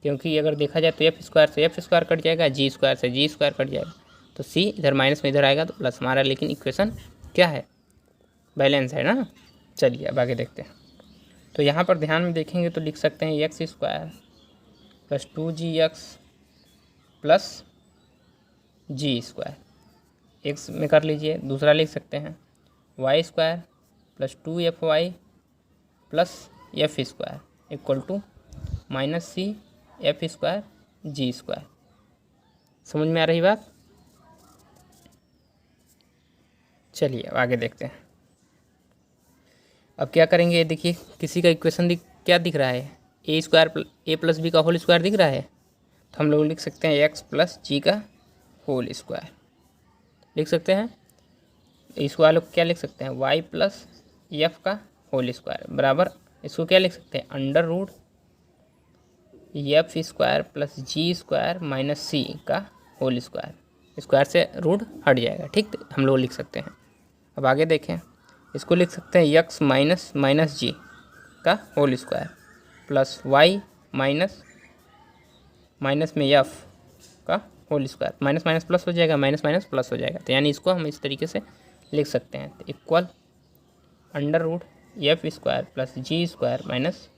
क्योंकि अगर देखा जाए तो एफ स्क्वायर से एफ स्क्वायर कट जाएगा, जी स्क्वायर से जी स्क्वायर कट जाएगा। तो सी इधर माइनस में इधर आएगा तो प्लस हमारा, लेकिन इक्वेशन क्या है, बैलेंस है ना। चलिए अब आगे देखते हैं। तो यहाँ पर ध्यान में देखेंगे तो लिख सकते हैं x square plus 2gx plus g square, x में कर लीजिए। दूसरा लिख सकते हैं y square plus 2fy plus f square equal to minus c f square g square. समझ में आ रही बात। चलिए अब आगे देखते हैं। अब क्या करेंगे, देखिए किसी का इक्वेशन क्या दिख रहा है, ए स्क्वायर ए प्लस बी का होल स्क्वायर दिख रहा है। तो हम लोग लिख सकते हैं एक्स प्लस जी का होल स्क्वायर लिख सकते हैं। इसको आप लोग क्या लिख सकते हैं, वाई प्लस एफ का होल स्क्वायर बराबर, इसको क्या लिख सकते हैं, under root f square plus g square minus c का होल स्क्वायर। स्क्वायर से रूट हट जाएगा, ठीक, हम लोग लिख सकते हैं। अब आगे देखें, इसको लिख सकते हैं एक्स माइनस माइनस जी का whole square plus y minus minus में एफ का whole square. Minus minus plus हो जाएगा, माइनस माइनस प्लस हो जाएगा। तो यानी इसको हम इस तरीके से लिख सकते हैं, तो equal under root f square plus g square minus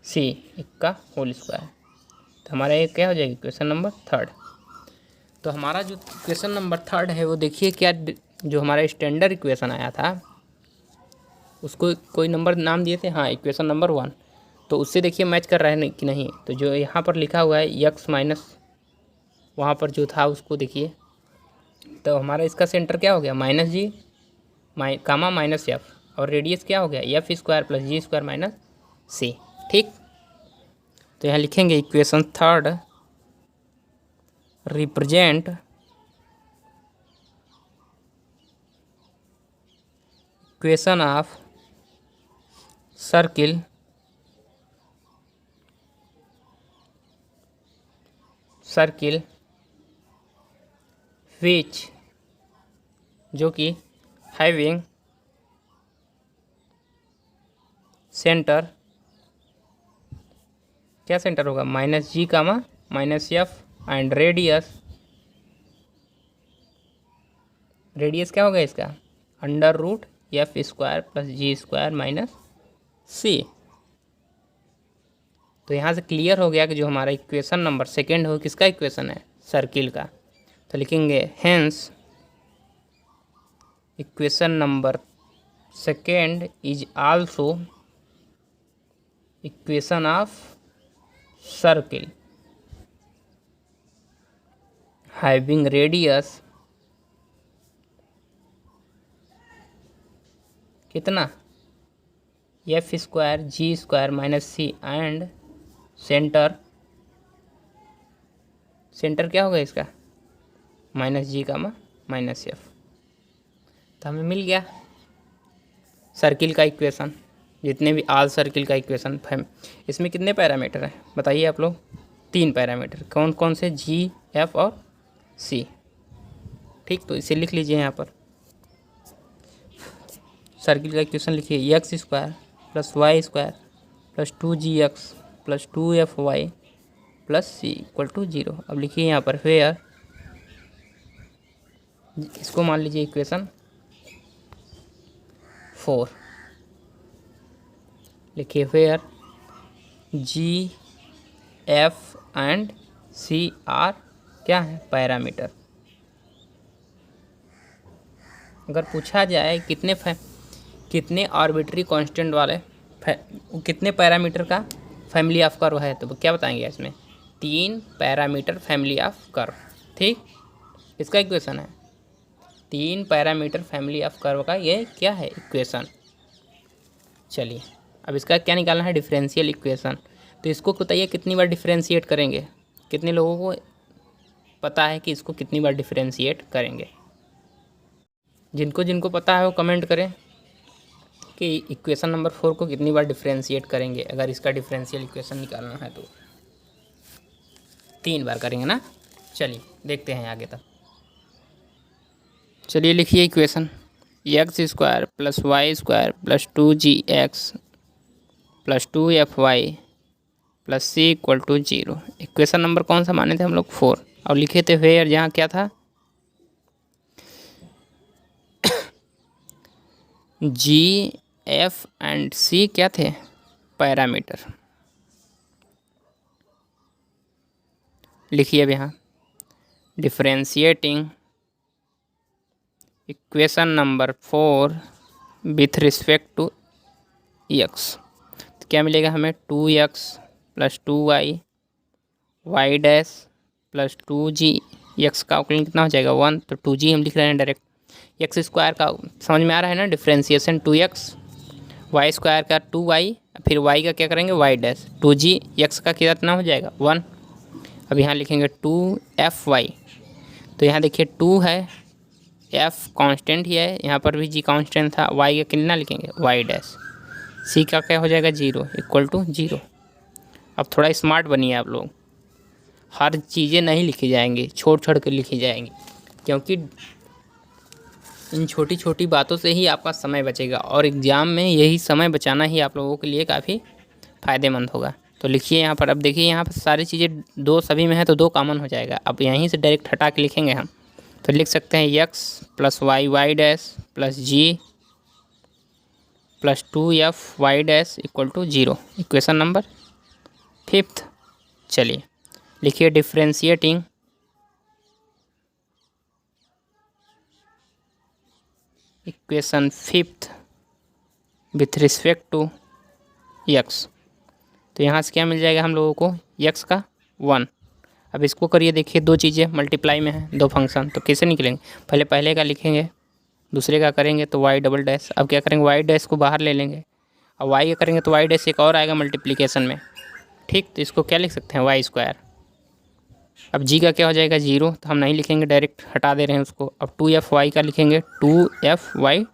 c का होल स्क्वायर। तो हमारा ये क्या हो जाएगा, क्वेश्चन नंबर थर्ड। तो हमारा जो क्वेश्चन नंबर थर्ड है वो देखिए क्या, जो हमारा स्टैंडर्ड इक्वेशन आया था उसको कोई नंबर नाम दिए थे, हाँ इक्वेशन नंबर 1। तो उससे देखिए मैच कर रहा है कि नहीं। तो जो यहाँ पर लिखा हुआ है एक्स माइनस, वहाँ पर जो था उसको देखिए, तो हमारा इसका सेंटर क्या हो गया, minus g comma minus f, और रेडियस क्या हो गया, f square plus g square minus c, ठीक। तो यहाँ लिखेंगे equation third represent equation of circle which, जो कि हैविंग सेंटर, क्या सेंटर होगा, minus g comma minus f and radius क्या होगा इसका, under root f square plus g square minus c. तो यहाँ से क्लियर हो गया कि जो हमारा इक्वेशन नंबर सेकेंड हो किसका इक्वेशन है, सर्किल का। तो लिखेंगे hence equation number second is also equation of circle having radius कितना, f square g square minus c and centre क्या होगा इसका, माइनस जी का माइनस एफ। तो हमें मिल गया सर्किल का इक्वेशन, जितने भी आल सर्किल का इक्वेशन। इसमें कितने पैरामीटर हैं बताइए आप लोग, 3 पैरामीटर, कौन कौन से, जी एफ और सी, ठीक। तो इसे लिख लीजिए यहाँ पर, सर्किल का इक्वेशन लिखिए x square plus y square plus 2gx plus 2fy plus c equal to 0। अब लिखिए यहाँ पर वेयर, इसको मान लीजिए इक्वेशन 4, लिखिए where g f and c are क्या है, पैरामीटर। अगर पूछा जाए कितने आर्बिट्री कांस्टेंट वाले कितने पैरामीटर का फैमिली ऑफ कर्व है, तो क्या बताएंगे इसमें, 3 पैरामीटर फैमिली ऑफ कर्व, ठीक। इसका इक्वेशन है 3 पैरामीटर फैमिली ऑफ कर्व का, ये क्या है इक्वेशन। चलिए अब इसका क्या निकालना है, डिफरेंशियल इक्वेशन। तो इसको बताइए कितनी बार डिफरेंशिएट करेंगे, कितने लोगों को पता है कि इसको कितनी बार डिफरेंशिएट करेंगे। जिनको जिनको पता है वो कमेंट करें कि इक्वेशन नंबर 4 को कितनी बार डिफरेंशिएट करेंगे। अगर इसका डिफरेंशियल इक्वेशन निकालना है तो 3 बार करेंगे ना। चलिए देखते हैं आगे तक। चलिए लिखिए equation, x square plus y square plus 2gx plus 2fy plus c equal to 0। Equation number कौन सा माने थे हम लोग, 4। और लिखे थे वेयर, जहाँ क्या था, जी एफ एंड सी क्या थे, पैरामीटर। लिखिए अब यहाँ differentiating equation number 4 with respect to x. तो क्या मिलेगा हमें, 2x plus 2y y dash plus 2g। X का अवकलन कितना हो जाएगा, 1। तो 2g हम लिख रहे हैं डायरेक्ट। एक्स स्क्वायर का समझ में आ रहा है ना, डिफरेंशिएशन 2x, वाई स्क्वायर का 2y, फिर y का क्या करेंगे, वाई डैश 2g, एक्स का कितना हो जाएगा 1। अब यहाँ लिखेंगे 2fy। तो यहाँ देखिए 2 है, f कांस्टेंट ही है, यहाँ पर भी g कांस्टेंट था, y का कितना लिखेंगे, वाई डैश, c का क्या हो जाएगा 0 इक्वल टू 0। अब थोड़ा स्मार्ट बनिए आप लोग, हर चीज़ें नहीं लिखी जाएंगी, छोड़ छोड़ कर लिखी जाएंगी, क्योंकि इन छोटी छोटी बातों से ही आपका समय बचेगा और एग्ज़ाम में यही समय बचाना ही आप लोगों के लिए काफ़ी फ़ायदेमंद होगा। तो लिखिए यहाँ पर, अब देखिए यहाँ पर सारी चीज़ें 2 सभी में है तो 2 कॉमन हो जाएगा। अब यहीं से डायरेक्ट हटा के लिखेंगे हम, तो लिख सकते हैं x plus y y dash plus g plus 2f y dash equal to 0। Equation number 5। चलिए लिखिए differentiating equation 5 with respect to x. तो यहाँ से क्या मिल जाएगा हम लोगों को, एक्स का 1। अब इसको करिए, देखिए 2 चीज़ें मल्टीप्लाई में हैं, 2 फंक्शन, तो कैसे निकलेंगे, पहले का लिखेंगे, दूसरे का करेंगे तो वाई डबल डैश। अब क्या करेंगे, वाई डैश को बाहर ले लेंगे, और वाई का करेंगे तो वाई डैश एक और आएगा मल्टीप्लिकेशन में, ठीक। तो इसको क्या लिख सकते हैं, वाई स्क्वायर। अब जी का क्या हो जाएगा 0, तो हम नहीं लिखेंगे, डायरेक्ट हटा दे रहे हैं उसको। अब 2f का लिखेंगे 2fy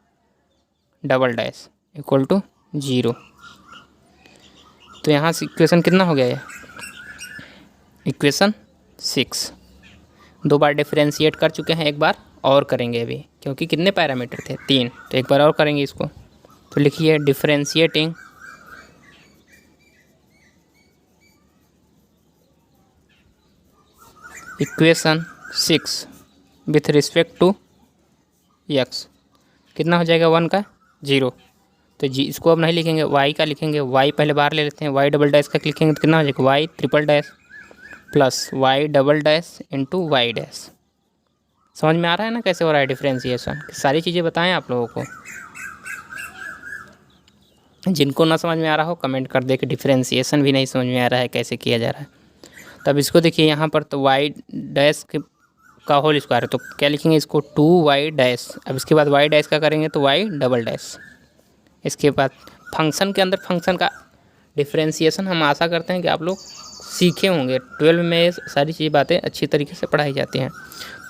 double dash equal to 0। तो यहाँ से इक्वेशन कितना हो गया, ये इक्वेशन 6। 2 बार डिफरेंशिएट कर चुके हैं, एक बार और करेंगे अभी, क्योंकि कितने पैरामीटर थे, 3, तो एक बार और करेंगे इसको। तो लिखिए differentiating equation 6 with respect to x. कितना हो जाएगा, 1 का 0। तो जी इसको अब नहीं लिखेंगे, वाई का लिखेंगे, वाई पहले बाहर ले लेते हैं, वाई डबल डैश का लिखेंगे तो कितना हो जाएगा, y triple dash plus y double dash into y dash. समझ में आ रहा है ना कैसे हो रहा है डिफरेंशिएशन, सारी चीज़ें बताएं आप लोगों को। जिनको ना समझ में आ रहा हो कमेंट कर दे कि डिफरेंशिएशन भी नहीं समझ में आ रहा है कैसे किया जा रहा है। तब इसको देखिए यहाँ पर, तो वाई डैश का होल स्क्वायर है, तो क्या लिखेंगे इसको 2y डैश। अब इसके बाद y डैश का करेंगे तो y डबल डैश। इसके बाद फंक्शन के अंदर फंक्शन का डिफरेंशिएशन हम आशा करते हैं कि आप लोग सीखे होंगे। 12 में ये सारी चीज़ बातें अच्छी तरीके से पढ़ाई जाती हैं।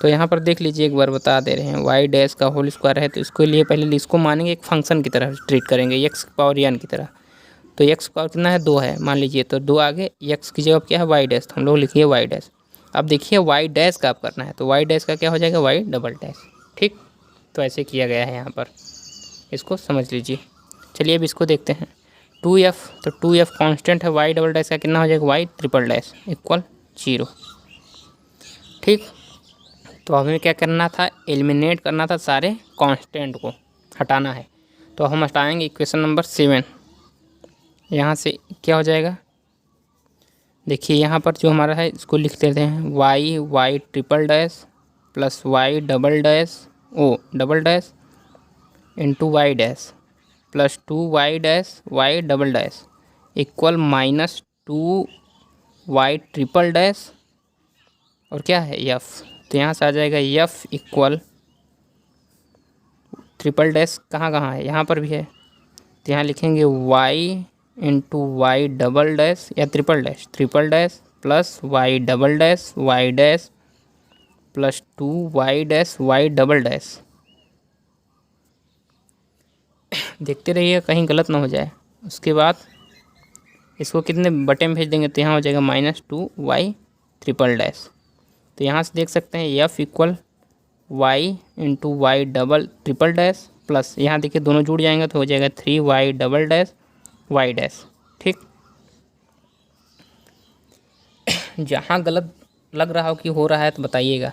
तो यहाँ पर देख लीजिए, एक बार बता दे रहे हैं, वाई डैश का होल स्क्वायर है, तो इसके लिए पहले इसको मानेंगे एक फंक्शन की तरह ट्रीट करेंगे, एक्स पावर n की तरह। तो एक्स पावर कितना है, 2 है मान लीजिए, तो 2 आगे एक्स की जगह क्या है, वाई डैश, तो हम लोग लिखिए वाई डैश। अब देखिए वाई डैश का आप करना है, तो वाई डैश का क्या हो जाएगा, वाई डबल डैश, ठीक। तो ऐसे किया गया है यहाँ पर, इसको समझ लीजिए। चलिए अब इसको देखते हैं, 2f, तो 2f कांस्टेंट है, वाई डबल डैश का कितना हो जाएगा, वाई ट्रिपल डैश इक्वल 0, ठीक। तो हमें क्या करना था, एलिमिनेट करना था, सारे कांस्टेंट को हटाना है। तो हम हटाएंगे इक्वेशन नंबर 7। यहाँ से क्या हो जाएगा, देखिए यहाँ पर जो हमारा है इसको लिख देते हैं, y triple dash plus y double dash double dash into y dash plus 2y dash y double dash equal minus 2y triple dash और क्या है f। तो यहाँ से आ जाएगा f इक्वल, ट्रिपल डैश कहाँ कहाँ है, यहाँ पर भी है, तो यहाँ लिखेंगे y into y double dash या triple dash plus y double dash y dash plus 2y dash y double dash. देखते रहिए कहीं गलत ना हो जाए। उसके बाद इसको कितने बटे में भेज देंगे तो यहाँ हो जाएगा -2y ट्रिपल डैश। तो यहाँ से देख सकते हैं f equal y into y double triple dash plus यहाँ देखिए दोनों जुड़ जाएंगे तो हो जाएगा 3y double dash y dash. ठीक, जहाँ गलत लग रहा हो कि हो रहा है तो बताइएगा।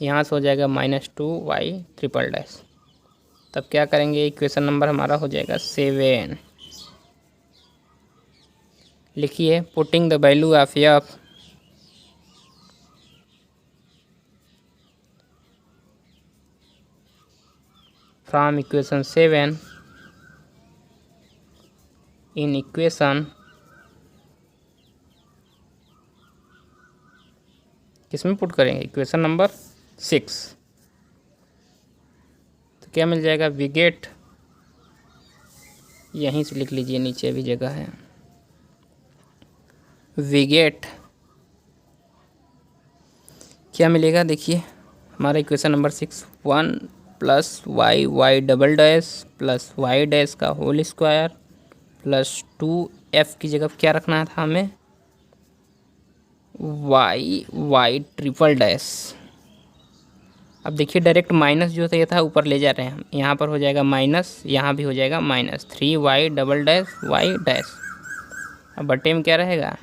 यहाँ से हो जाएगा -2y ट्रिपल डैश। तब क्या करेंगे, इक्वेशन नंबर हमारा हो जाएगा 7। लिखिए putting the value of F from equation 7 in equation किसमें पुट करेंगे, इक्वेशन नंबर 6। तो क्या मिल जाएगा, वी गेट, यहीं से लिख लीजिए नीचे भी जगह है, वी गेट क्या मिलेगा देखिए हमारा equation number 6 1 plus y y double dash plus y dash का होल स्क्वायर प्लस 2f की जगह क्या रखना था हमें, वाई वाई ट्रिपल डैश। अब देखिए डायरेक्ट माइनस जो था ये था ऊपर ले जा रहे हैं हम, यहाँ पर हो जाएगा माइनस, यहाँ भी हो जाएगा -3y double dash y dash. अब बटे में क्या रहेगा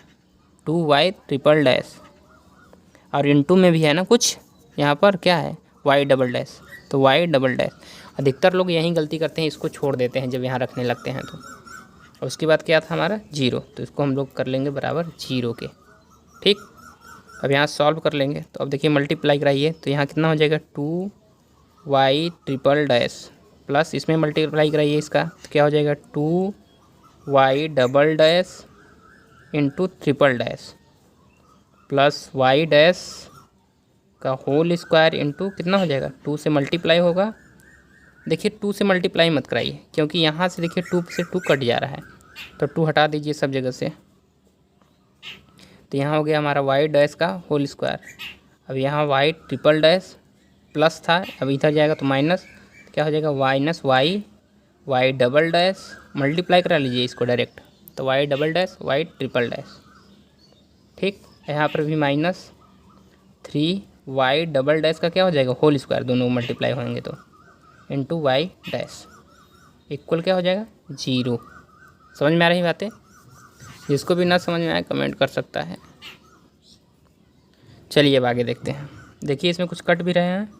2y ट्रिपल डैश, और इनटू में भी है ना कुछ, यहाँ पर क्या है y डबल डैश, तो y डबल डैश। अधिकतर लोग यहीं गलती करते हैं, इसको छोड़ देते हैं जब यहाँ रखने लगते हैं तो। और उसके बाद क्या था हमारा 0, तो इसको हम लोग कर लेंगे बराबर 0 के। ठीक, अब यहाँ सॉल्व कर लेंगे तो अब देखिए मल्टीप्लाई कराइए तो यहाँ कितना हो जाएगा 2y ट्रिपल डैश प्लस इसमें मल्टीप्लाई कराइए इसका तो क्या हो जाएगा 2y double dash into triple dash plus y dash का होल स्क्वायर इंटू कितना हो जाएगा 2 से मल्टीप्लाई होगा। देखिए 2 से मल्टीप्लाई मत कराइए क्योंकि यहाँ से देखिए 2 से 2 कट जा रहा है, तो 2 हटा दीजिए सब जगह से। तो यहाँ हो गया हमारा वाई डैश का होल स्क्वायर। अब यहाँ वाई ट्रिपल डैश प्लस था, अब इधर जाएगा तो माइनस, क्या हो जाएगा minus y y double dash, multiply करा लीजिए इसको डायरेक्ट, तो y double dash y triple dash. ठीक, यहाँ पर भी -3y डबल डैश का क्या हो जाएगा होल स्क्वायर, दोनों मल्टीप्लाई होंगे तो इंटू वाई डैश इक्वल क्या हो जाएगा 0। समझ में आ रही बातें, जिसको भी ना समझ में आए कमेंट कर सकता है। चलिए अब आगे देखते हैं। देखिए इसमें कुछ कट भी रहे हैं,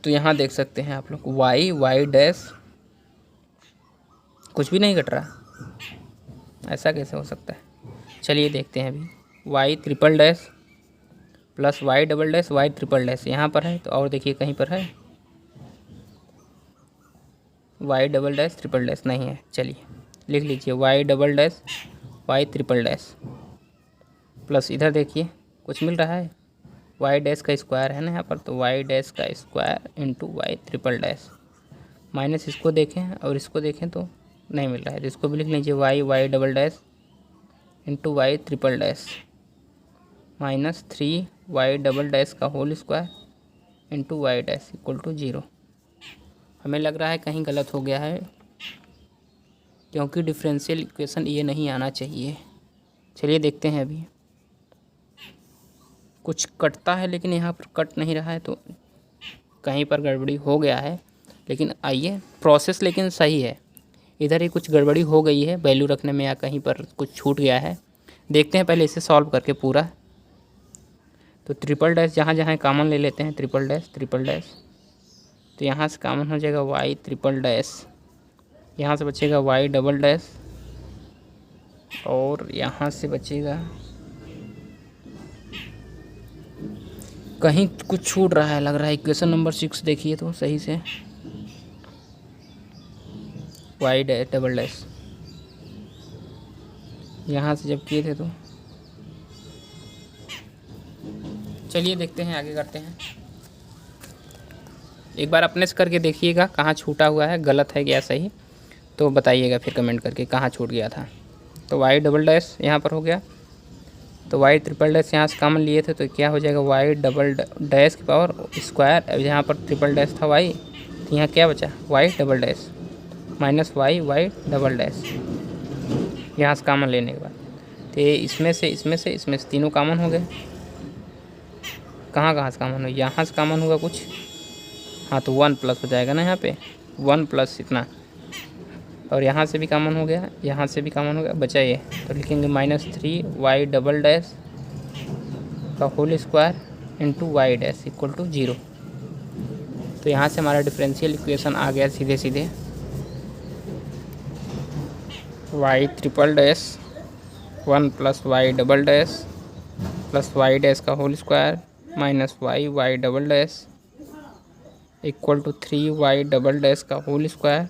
तो यहाँ देख सकते हैं आप लोग वाई वाई डैश कुछ भी नहीं कट रहा, ऐसा कैसे हो सकता है। चलिए देखते हैं अभी, y triple dash plus y double dash y triple dash यहाँ पर है, तो और देखिए कहीं पर है y double dash triple dash नहीं है। चलिए लिख लीजिए y double dash y triple dash plus इधर देखिए कुछ मिल रहा है, वाई डैश का स्क्वायर है ना यहाँ पर, तो वाई डैश का square into y triple dash minus इसको देखें और इसको देखें तो नहीं मिल रहा है, तो इसको भी लिख लीजिए y y double dash into y triple dash -3y double dash का whole square into y dash equal to 0। हमें लग रहा है कहीं गलत हो गया है क्योंकि डिफरेंशियल इक्वेशन ये नहीं आना चाहिए। चलिए देखते हैं, अभी कुछ कटता है लेकिन यहाँ पर कट नहीं रहा है, तो कहीं पर गड़बड़ी हो गया है। लेकिन आइए प्रोसेस लेकिन सही है, इधर ही कुछ गड़बड़ी हो गई है वैल्यू रखने में या कहीं पर कुछ छूट गया है। देखते हैं पहले इसे सॉल्व करके पूरा। तो ट्रिपल डैश जहाँ जहाँ कॉमन ले लेते हैं, ट्रिपल डैश, तो यहाँ से कॉमन हो जाएगा वाई ट्रिपल डैश, यहाँ से बचेगा वाई डबल डैश, और यहाँ से बचेगा कहीं कुछ छूट रहा है लग रहा है। इक्वेशन नंबर 6 देखिए तो सही से, वाई डबल डैश यहाँ से जब किए थे तो। चलिए देखते हैं आगे करते हैं। एक बार अपने से करके देखिएगा कहाँ छूटा हुआ है, गलत है क्या सही, तो बताइएगा फिर कमेंट करके कहाँ छूट गया था। तो वाई डबल डैश यहाँ पर हो गया, तो वाई ट्रिपल डैश यहाँ से कॉमन लिए थे तो क्या हो जाएगा वाई डबल डैश की पावर स्क्वायर। अब यहाँ पर ट्रिपल डैश था वाई, तो यहाँ क्या बचा y double dash minus y y double dash, यहाँ से कॉमन लेने के बाद तो ये इसमें से तीनों कॉमन हो गए। कहाँ कहाँ से कॉमन हो, यहाँ से कॉमन होगा कुछ, हाँ तो 1 प्लस हो जाएगा ना यहाँ पे 1 प्लस इतना, और यहाँ से भी कॉमन हो गया, यहाँ से भी कॉमन हो गया, बचा ये तो लिखेंगे -3 वाई डबल डैश का whole square into y dash equal to 0। तो यहाँ से हमारा डिफरेंशियल इक्वेशन आ गया सीधे सीधे y triple dash 1 plus y double dash plus y dash का whole square minus y y double dash equal to 3 y double dash का whole square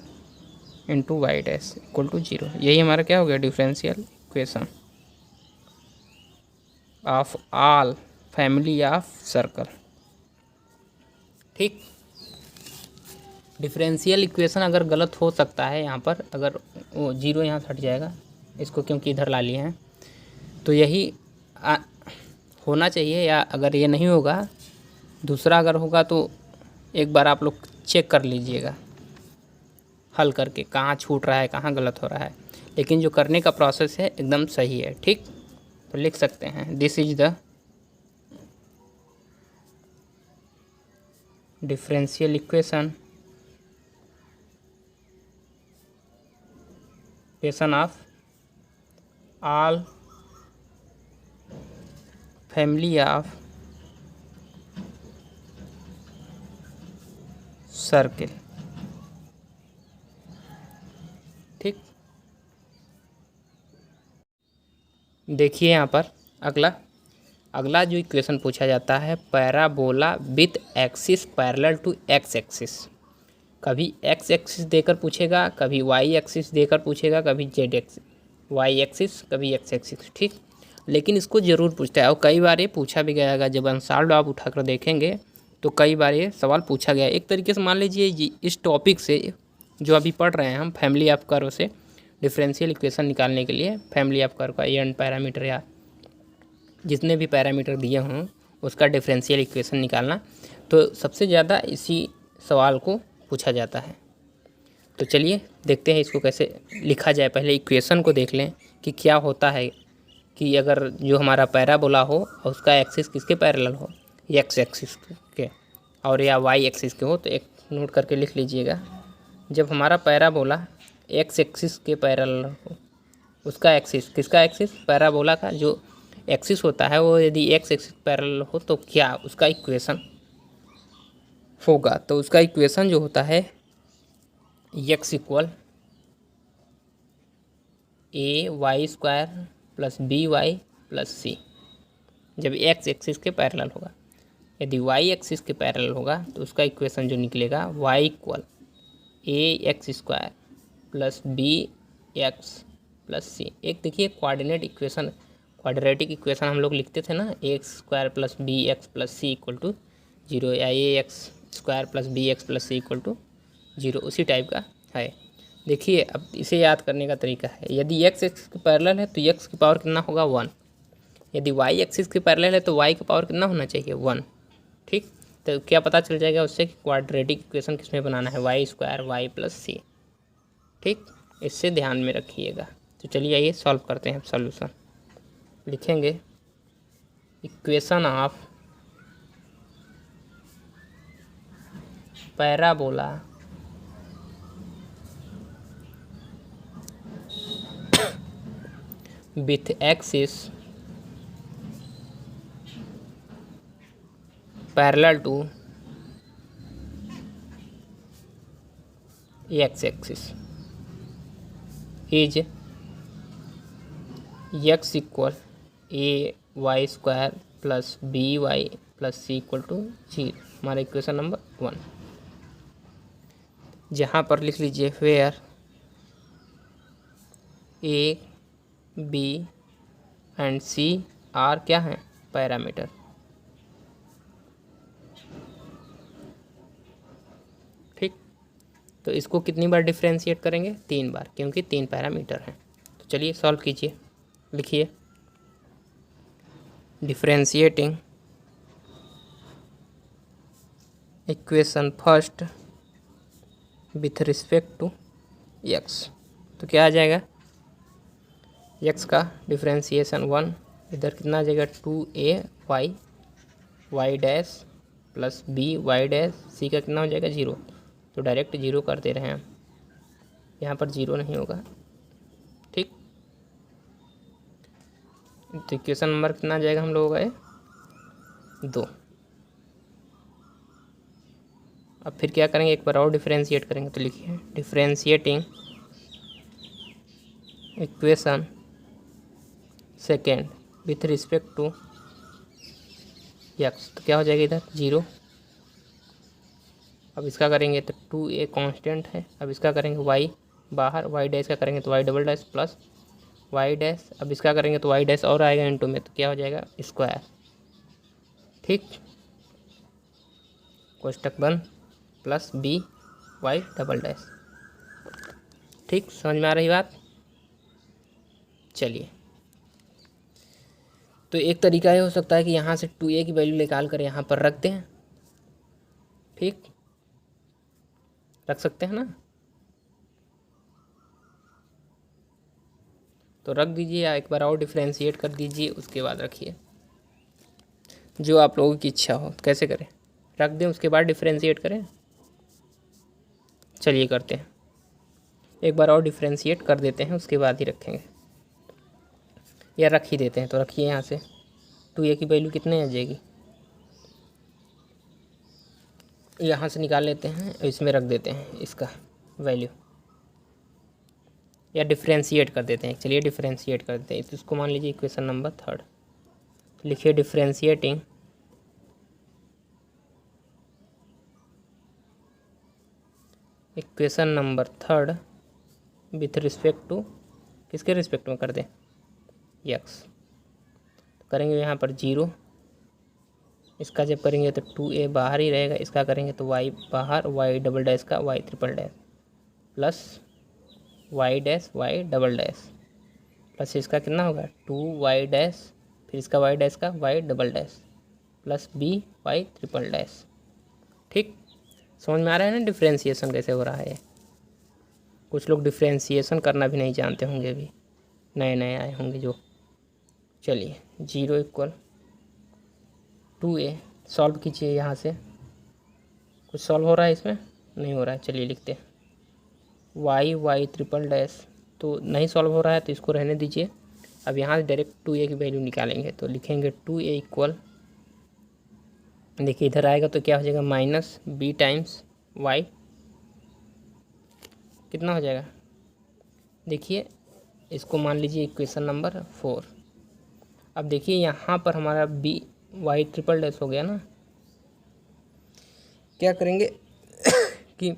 into y dash equal to 0। यही हमारा क्या हो गया differential equation of all family of circle. ठीक, differential equation अगर गलत हो सकता है यहाँ पर, अगर वो 0 यहाँ से हट जाएगा इसको क्योंकि इधर ला लिए हैं, तो यही होना चाहिए, या अगर ये नहीं होगा दूसरा अगर होगा तो एक बार आप लोग चेक कर लीजिएगा हल करके कहाँ छूट रहा है कहाँ गलत हो रहा है, लेकिन जो करने का प्रोसेस है एकदम सही है। ठीक, तो लिख सकते हैं this is the differential equation of all family of circle. ठीक, देखिए यहाँ पर अगला जो इक्वेशन पूछा जाता है parabola with axis parallel to x axis. कभी एक्स एक्सिस देकर पूछेगा, कभी वाई एक्सिस देकर पूछेगा, कभी जेड एक्सिस वाई एक्सिस, कभी एक्स एक्सिस। ठीक, लेकिन इसको ज़रूर पूछता है और कई बार ये पूछा भी गया है। जब अनसॉल्व्ड आप उठाकर देखेंगे तो कई बार ये सवाल पूछा गया है। एक तरीके से मान लीजिए इस टॉपिक से जो अभी पढ़ रहे हैं हम फैमिली ऑफ कर्व से डिफरेंशियल इक्वेशन निकालने के लिए फैमिली ऑफ कर्व का एन पैरामीटर या जितने भी पैरामीटर दिए हों उसका डिफरेंशियल इक्वेशन निकालना, तो सबसे ज़्यादा इसी सवाल को पूछा जाता है। तो चलिए देखते हैं इसको कैसे लिखा जाए। पहले इक्वेशन को देख लें कि क्या होता है कि अगर जो हमारा पैराबोला हो और उसका एक्सिस किसके पैरेलल हो, एक्स एक्सिस के और या वाई एक्सिस के हो, तो एक नोट करके लिख लीजिएगा। जब हमारा पैराबोला एक्स एक्सिस के पैरेलल हो, उसका एक्सिस किसका एक्सिस पैराबोला का जो एक्सिस होता है वो यदि एक्स एक्सिस पैरेलल हो तो क्या उसका इक्वेशन होगा। तो उसका इक्वेशन जो होता है x equal a y square plus b y plus c, जब एक्स एक्सिस के पैरेलल होगा। यदि वाई एक्सिस के पैरेलल होगा तो उसका इक्वेशन जो निकलेगा y equal a x square plus b x plus c. एक देखिए कोऑर्डिनेट इक्वेशन क्वाड्रेटिक इक्वेशन हम लोग लिखते थे ना, x square plus b x plus c equal to 0 या a x square plus b x plus c equal to 0, उसी type का है। देखिए अब इसे याद करने का तरीका है, यदि एक्स एक्सिस के पैरेलल है तो एक्स की पावर कितना होगा 1, यदि वाई एक्सिस के पैरेलल है तो वाई की पावर कितना होना चाहिए 1। ठीक, तो क्या पता चल जाएगा उससे कि क्वाड्रेटिक इक्वेशन किस में बनाना है, वाई स्क्वायर वाई प्लस सी। ठीक, इससे ध्यान में रखिएगा। तो चलिए आइए सॉल्व करते हैं। सॉल्यूशन लिखेंगे equation of parabola with axis parallel to x axis is x equal a y square plus b y plus c equal to 0, हमारा इक्वेशन नंबर 1। जहाँ पर लिख लीजिए where a b and c are क्या हैं parameter. तो इसको कितनी बार डिफ्रेंशिएट करेंगे? 3 बार, क्योंकि 3 पैरामीटर हैं। तो चलिए सॉल्व कीजिए, लिखिए differentiating equation first with respect to x। तो क्या आ जाएगा? x का डिफ्रेंशिएशन 1, इधर कितना आ जाएगा 2ay y dash plus b y dash, c का कितना हो जाएगा 0। तो डायरेक्ट 0 कर दे रहे हैं हम, यहाँ पर 0 नहीं होगा, ठीक। तो इक्वेशन नंबर कितना आ जाएगा हम लोगों का ये? 2। अब फिर क्या करेंगे, एक बार और डिफ्रेंशिएट करेंगे। तो लिखिए differentiating equation second with respect to x। तो क्या हो जाएगा इधर 0। अब इसका करेंगे तो 2a कांस्टेंट है। अब इसका करेंगे y बाहर, y डैश का करेंगे तो y double dash plus y dash. अब इसका करेंगे तो y डैश और आएगा इनटू में, तो क्या हो जाएगा स्क्वायर, ठीक। कोष्टक बंद plus b y double dash, ठीक। समझ में आ रही बात? चलिए, तो एक तरीका ये हो सकता है कि यहाँ से 2a की वैल्यू निकाल कर यहाँ पर रख दें, ठीक, रख सकते हैं ना। तो रख दीजिए या एक बार और डिफ्रेंशिएट कर दीजिए, उसके बाद रखिए, जो आप लोगों की इच्छा हो। कैसे करें? रख दें उसके बाद डिफ्रेंशिएट करें? चलिए करते हैं, एक बार और डिफ्रेंशिएट कर देते हैं, उसके बाद ही रखेंगे, या रख ही देते हैं। तो रखिए, यहाँ से 2a की वैल्यू कितने आ जाएगी, यहाँ से निकाल लेते हैं, इसमें रख देते हैं इसका वैल्यू, या डिफ्रेंशिएट कर देते हैं। चलिए डिफ्रेंशिएट कर देते हैं, तो इसको मान लीजिए इक्वेशन नंबर 3। लिखिए differentiating equation number 3 with respect to, किसके रिस्पेक्ट में कर दें? x। तो करेंगे यहाँ पर 0, इसका जब करेंगे तो 2a बाहर ही रहेगा, इसका करेंगे तो y बाहर, y डबल डैश का y triple dash plus y dash y double dash plus इसका कितना होगा 2y डैश, फिर इसका y डैश का y double dash plus b y triple dash, ठीक। समझ में आ रहा है ना डिफ्रेंशिएशन कैसे हो रहा है? कुछ लोग डिफ्रेंशिएशन करना भी नहीं जानते होंगे, अभी नए नए आए होंगे जो। चलिए 0 इक्वल 2a सॉल्व कीजिए, यहाँ से कुछ सॉल्व हो रहा है इसमें? नहीं हो रहा है। चलिए लिखते हैं y ट्रिपल डैश, तो नहीं सॉल्व हो रहा है तो इसको रहने दीजिए। अब यहाँ से डायरेक्ट 2a की वैल्यू निकालेंगे, तो लिखेंगे 2a इक्वल, देखिए इधर आएगा तो क्या हो जाएगा माइनस b टाइम्स y, कितना हो जाएगा? देखिए इसको मान लीजिए इक्वेशन नंबर 4। अब देखिए यहाँ पर हमारा b y ट्रिपल डैश हो गया ना। क्या करेंगे कि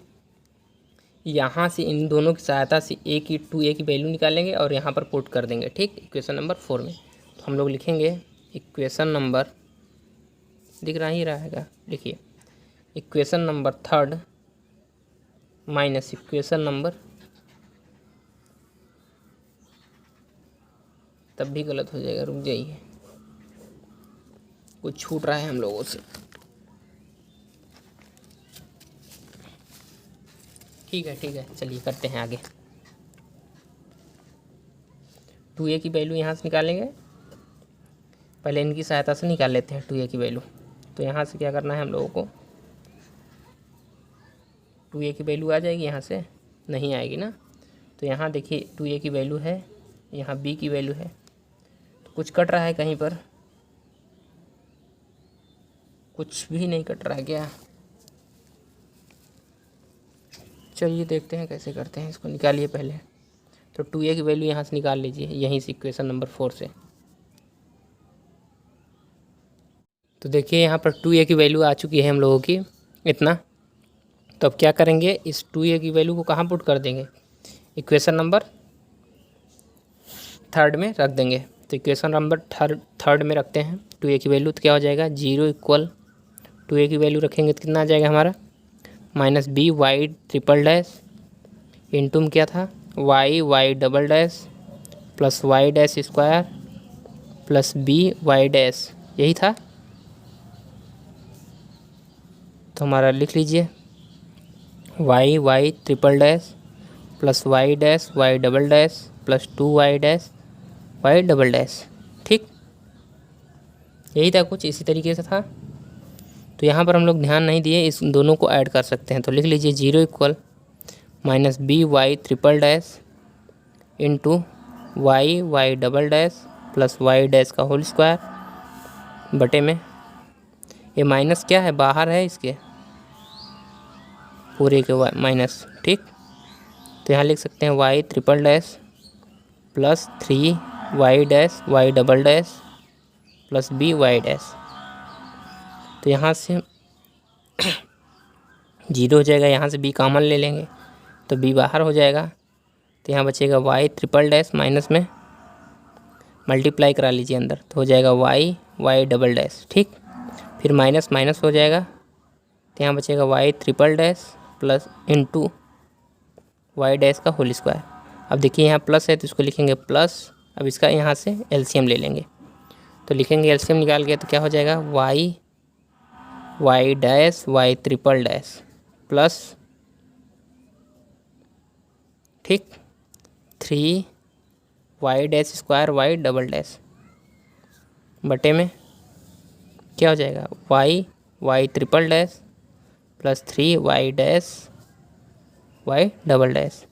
यहाँ से इन दोनों की सहायता से 2a की वैल्यू निकालेंगे और यहाँ पर पुट कर देंगे, ठीक, इक्वेशन नंबर 4 में। तो हम लोग लिखेंगे इक्वेशन नंबर, दिख रहा ही रहेगा, लिखिए equation number 3 minus equation number, तब भी गलत हो जाएगा, रुक जाइए, कुछ छूट रहा है हम लोगों से। ठीक है, चलिए करते हैं आगे। 2a की वैल्यू यहाँ से निकालेंगे, पहले इनकी सहायता से निकाल लेते हैं 2a की वैल्यू। तो यहाँ से क्या करना है हम लोगों को, 2a की वैल्यू आ जाएगी, यहाँ से नहीं आएगी ना। तो यहाँ देखिए 2a की वैल्यू है, यहाँ b की वैल्यू है, तो कुछ कट रहा है कहीं पर? कुछ भी नहीं कट रहा है क्या? चलिए देखते हैं कैसे करते हैं, इसको निकालिए पहले। तो 2a की वैल्यू यहाँ से निकाल लीजिए, यहीं से इक्वेशन नंबर 4 से। तो देखिए यहाँ पर 2a की वैल्यू आ चुकी है हम लोगों की, इतना। तो अब क्या करेंगे, इस 2a की वैल्यू को कहाँ पुट कर देंगे? इक्वेशन नंबर 3 में रख देंगे। तो इक्वेशन नंबर 3 में रखते हैं 2a की वैल्यू, तो क्या हो जाएगा 0 इक्वल 2a की वैल्यू रखेंगे तो कितना आ जाएगा हमारा minus b y triple dash into में क्या था y y double dash plus y dash square plus b y dash, यही था। तो हमारा लिख लीजिए y y triple dash plus y dash y double dash plus 2y dash y double dash. ठीक, यही था, कुछ इसी तरीके से था। तो यहाँ पर हम लोग ध्यान नहीं दिए, इस दोनों को ऐड कर सकते हैं। तो लिख लीजिए 0 equal minus b y triple dash into y y double dash plus y dash का होल स्क्वायर बटे में ये माइनस क्या है, बाहर है इसके पूरे के माइनस। ठीक, तो यहाँ लिख सकते हैं y triple dash plus 3y dash y double dash plus b y dash. तो यहाँ से 0 हो जाएगा, यहाँ से b कॉमन ले लेंगे तो b बाहर हो जाएगा। तो यहाँ बचेगा वाई ट्रिपल डैश माइनस में मल्टीप्लाई करा लीजिए अंदर, तो हो जाएगा वाई वाई डबल डैश। ठीक, फिर माइनस माइनस हो जाएगा, तो यहाँ बचेगा y triple dash plus into y dash का होल स्क्वायर। अब देखिए यहाँ प्लस है तो इसको लिखेंगे प्लस, अब इसका यहाँ से एलसीएम ले लेंगे। तो लिखेंगे एलसीएम निकाल के तो क्या हो जाएगा y y dash y triple dash plus, ठीक, 3y dash square y double dash बटे में क्या हो जाएगा y y triple dash plus 3y dash y double dash.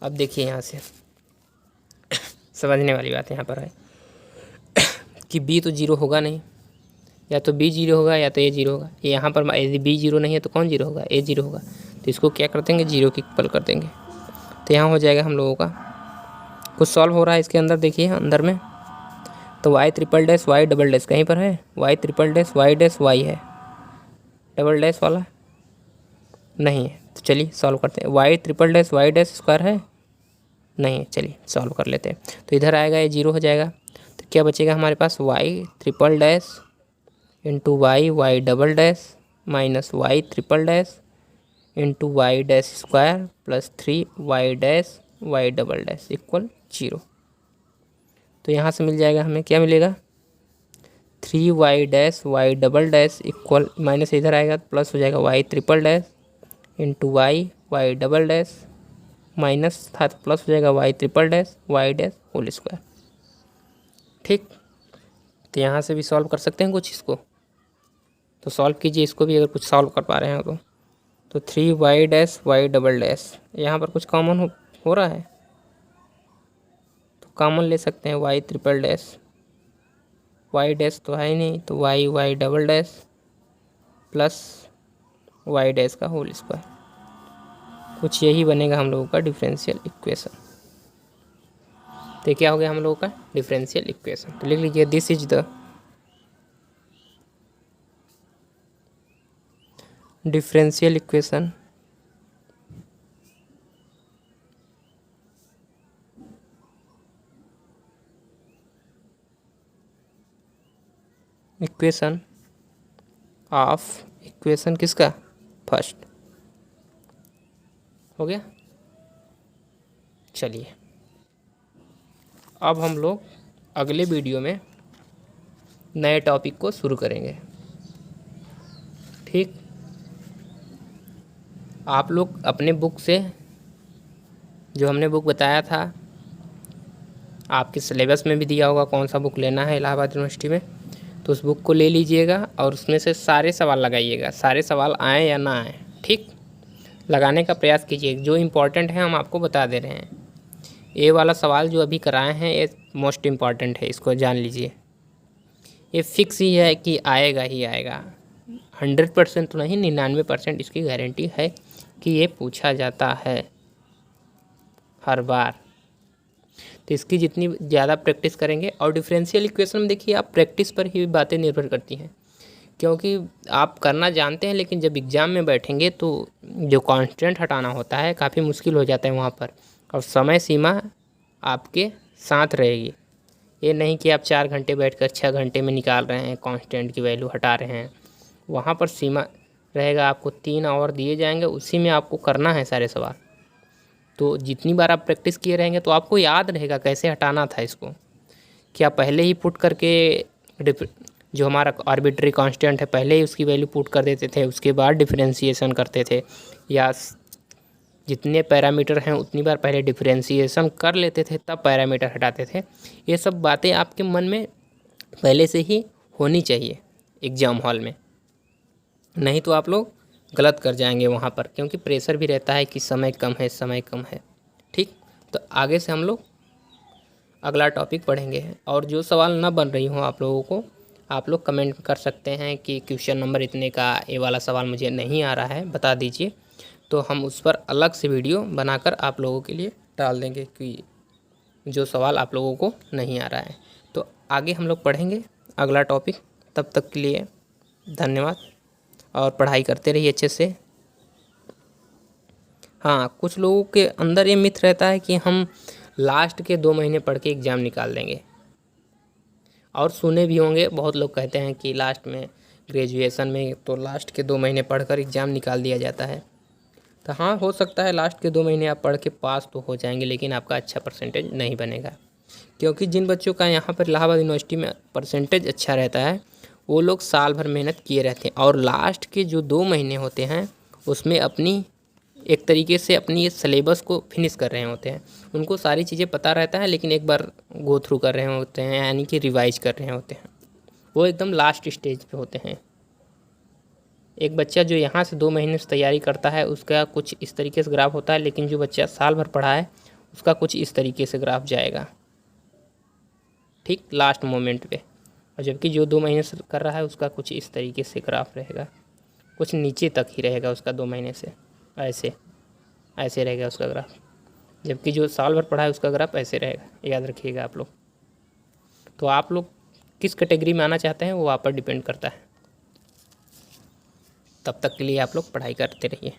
अब देखिए यहाँ से समझने वाली बात यहाँ पर है कि b तो 0 होगा नहीं, या तो b 0 होगा या तो a 0 होगा। यहाँ पर यदि b 0 नहीं है तो कौन 0 होगा, a 0 होगा। तो इसको क्या कर देंगे 0 के इक्वल कर देंगे। तो यहाँ हो जाएगा हम लोगों का कुछ सॉल्व हो रहा है इसके अंदर, देखिए अंदर में तो y triple dash y double dash कहीं पर है, y triple dash y dash y है, डबल डैश वाला नहीं है। तो चलिए सॉल्व करते हैं। Y triple dash y dash square है, नहीं है, चलिए सॉल्व कर लेते हैं। तो इधर आएगा ये 0 हो जाएगा, तो क्या बचेगा हमारे पास y triple dash into y y double dash minus y triple dash into y dash square plus 3y dash y double dash equal 0। तो यहाँ से मिल जाएगा हमें, क्या मिलेगा 3y dash y double dash equal minus इधर आएगा तो प्लस हो जाएगा y triple dash into y y double dash minus था तो प्लस हो जाएगा y triple dash y dash whole square. ठीक, तो यहाँ से भी सॉल्व कर सकते हैं कुछ इसको, तो सॉल्व कीजिए इसको भी अगर कुछ सॉल्व कर पा रहे हैं तो 3y dash y double dash यहाँ पर कुछ कॉमन हो रहा है तो कॉमन ले सकते हैं y triple dash, y dash तो है ही नहीं तो y y double dash plus y dash का होल स्क्वायर, कुछ यही बनेगा हम लोगों का डिफरेंशियल इक्वेशन। तो क्या हो गया हम लोगों का डिफरेंशियल इक्वेशन। तो लिख लीजिए this is the differential equation of equation किसका फर्स्ट हो गया। चलिए अब हम लोग अगले वीडियो में नए टॉपिक को शुरू करेंगे। ठीक, आप लोग अपने बुक से जो हमने बुक बताया था, आपके सिलेबस में भी दिया होगा कौन सा बुक लेना है इलाहाबाद यूनिवर्सिटी में, तो उस बुक को ले लीजिएगा और उसमें से सारे सवाल लगाइएगा, सारे सवाल आए या ना आए। ठीक, लगाने का प्रयास कीजिए, जो इम्पोर्टेंट है हम आपको बता दे रहे हैं। ये वाला सवाल जो अभी कराए हैं ये मोस्ट इम्पॉर्टेंट है, इसको जान लीजिए। ये फिक्स ही है कि आएगा ही आएगा, 100% तो नहीं, 99% इसकी गारंटी है कि ये पूछा जाता है हर बार। तो इसकी जितनी ज़्यादा प्रैक्टिस करेंगे, और डिफरेंशियल इक्वेशन में देखिए आप प्रैक्टिस पर ही बातें निर्भर करती हैं, क्योंकि आप करना जानते हैं लेकिन जब एग्ज़ाम में बैठेंगे तो जो कांस्टेंट हटाना होता है काफ़ी मुश्किल हो जाता है वहाँ पर, और समय सीमा आपके साथ रहेगी। ये नहीं कि आप 4 घंटे बैठकर 6 घंटे में निकाल रहे हैं कांस्टेंट की वैल्यू हटा रहे हैं, वहाँ पर सीमा रहेगा, आपको 3 आवर दिए जाएंगे, उसी में आपको करना है सारे सवाल। तो जितनी बार आप प्रैक्टिस किए रहेंगे तो आपको याद रहेगा कैसे हटाना था इसको। क्या पहले ही पुट करके जो हमारा आर्बिट्री कांस्टेंट है पहले ही उसकी वैल्यू पुट कर देते थे, उसके बाद डिफरेंशिएशन करते थे, या जितने पैरामीटर हैं उतनी बार पहले डिफरेंशिएशन कर लेते थे तब पैरामीटर हटाते थे। ये सब बातें आपके मन में पहले से ही होनी चाहिए एग्ज़ाम हॉल में, नहीं तो आप लोग गलत कर जाएंगे वहाँ पर, क्योंकि प्रेशर भी रहता है कि समय कम है, समय कम है। ठीक, तो आगे से हम लोग अगला टॉपिक पढ़ेंगे। और जो सवाल ना बन रही हो आप लोगों को, आप लोग कमेंट कर सकते हैं कि क्वेश्चन नंबर इतने का ये वाला सवाल मुझे नहीं आ रहा है, बता दीजिए, तो हम उस पर अलग से वीडियो बनाकर आप लोगों के लिए डाल देंगे कि जो सवाल आप लोगों को नहीं आ रहा है। तो आगे हम लोग पढ़ेंगे अगला टॉपिक। तब तक के लिए धन्यवाद और पढ़ाई करते रहिए अच्छे से। हाँ, कुछ लोगों के अंदर ये मिथ रहता है कि हम लास्ट के 2 महीने पढ़ के एग्ज़ाम निकाल देंगे, और सुने भी होंगे बहुत लोग कहते हैं कि लास्ट में ग्रेजुएशन में तो लास्ट के 2 महीने पढ़कर एग्ज़ाम निकाल दिया जाता है। तो हाँ, हो सकता है लास्ट के 2 महीने आप पढ़ के पास तो हो जाएंगे, लेकिन आपका अच्छा परसेंटेज नहीं बनेगा, क्योंकि जिन बच्चों का यहाँ पर इलाहाबाद यूनिवर्सिटी में परसेंटेज अच्छा रहता है वो लोग साल भर मेहनत किए रहते हैं, और लास्ट के जो 2 महीने होते हैं उसमें अपनी एक तरीके से अपनी सिलेबस को फिनिश कर रहे होते हैं। उनको सारी चीज़ें पता रहता है, लेकिन एक बार गो थ्रू कर रहे होते हैं, यानी कि रिवाइज कर रहे होते हैं। वो एकदम लास्ट स्टेज पे होते हैं। एक बच्चा जो यहाँ से 2 महीने से तैयारी करता है उसका कुछ इस तरीके से ग्राफ होता है, लेकिन जो बच्चा साल भर पढ़ा है उसका कुछ इस तरीके से ग्राफ जाएगा, ठीक, लास्ट मोमेंट पे। और जबकि जो 2 महीने से कर रहा है उसका कुछ इस तरीके से ग्राफ रहेगा, कुछ नीचे तक ही रहेगा उसका 2 महीने से, ऐसे रहेगा उसका ग्राफ। जबकि जो साल भर पढ़ा है उसका ग्राफ ऐसे रहेगा, याद रखिएगा आप लोग। तो आप लोग किस कैटेगरी में आना चाहते हैं वो आप पर डिपेंड करता है। तब तक के लिए आप लोग पढ़ाई करते रहिए।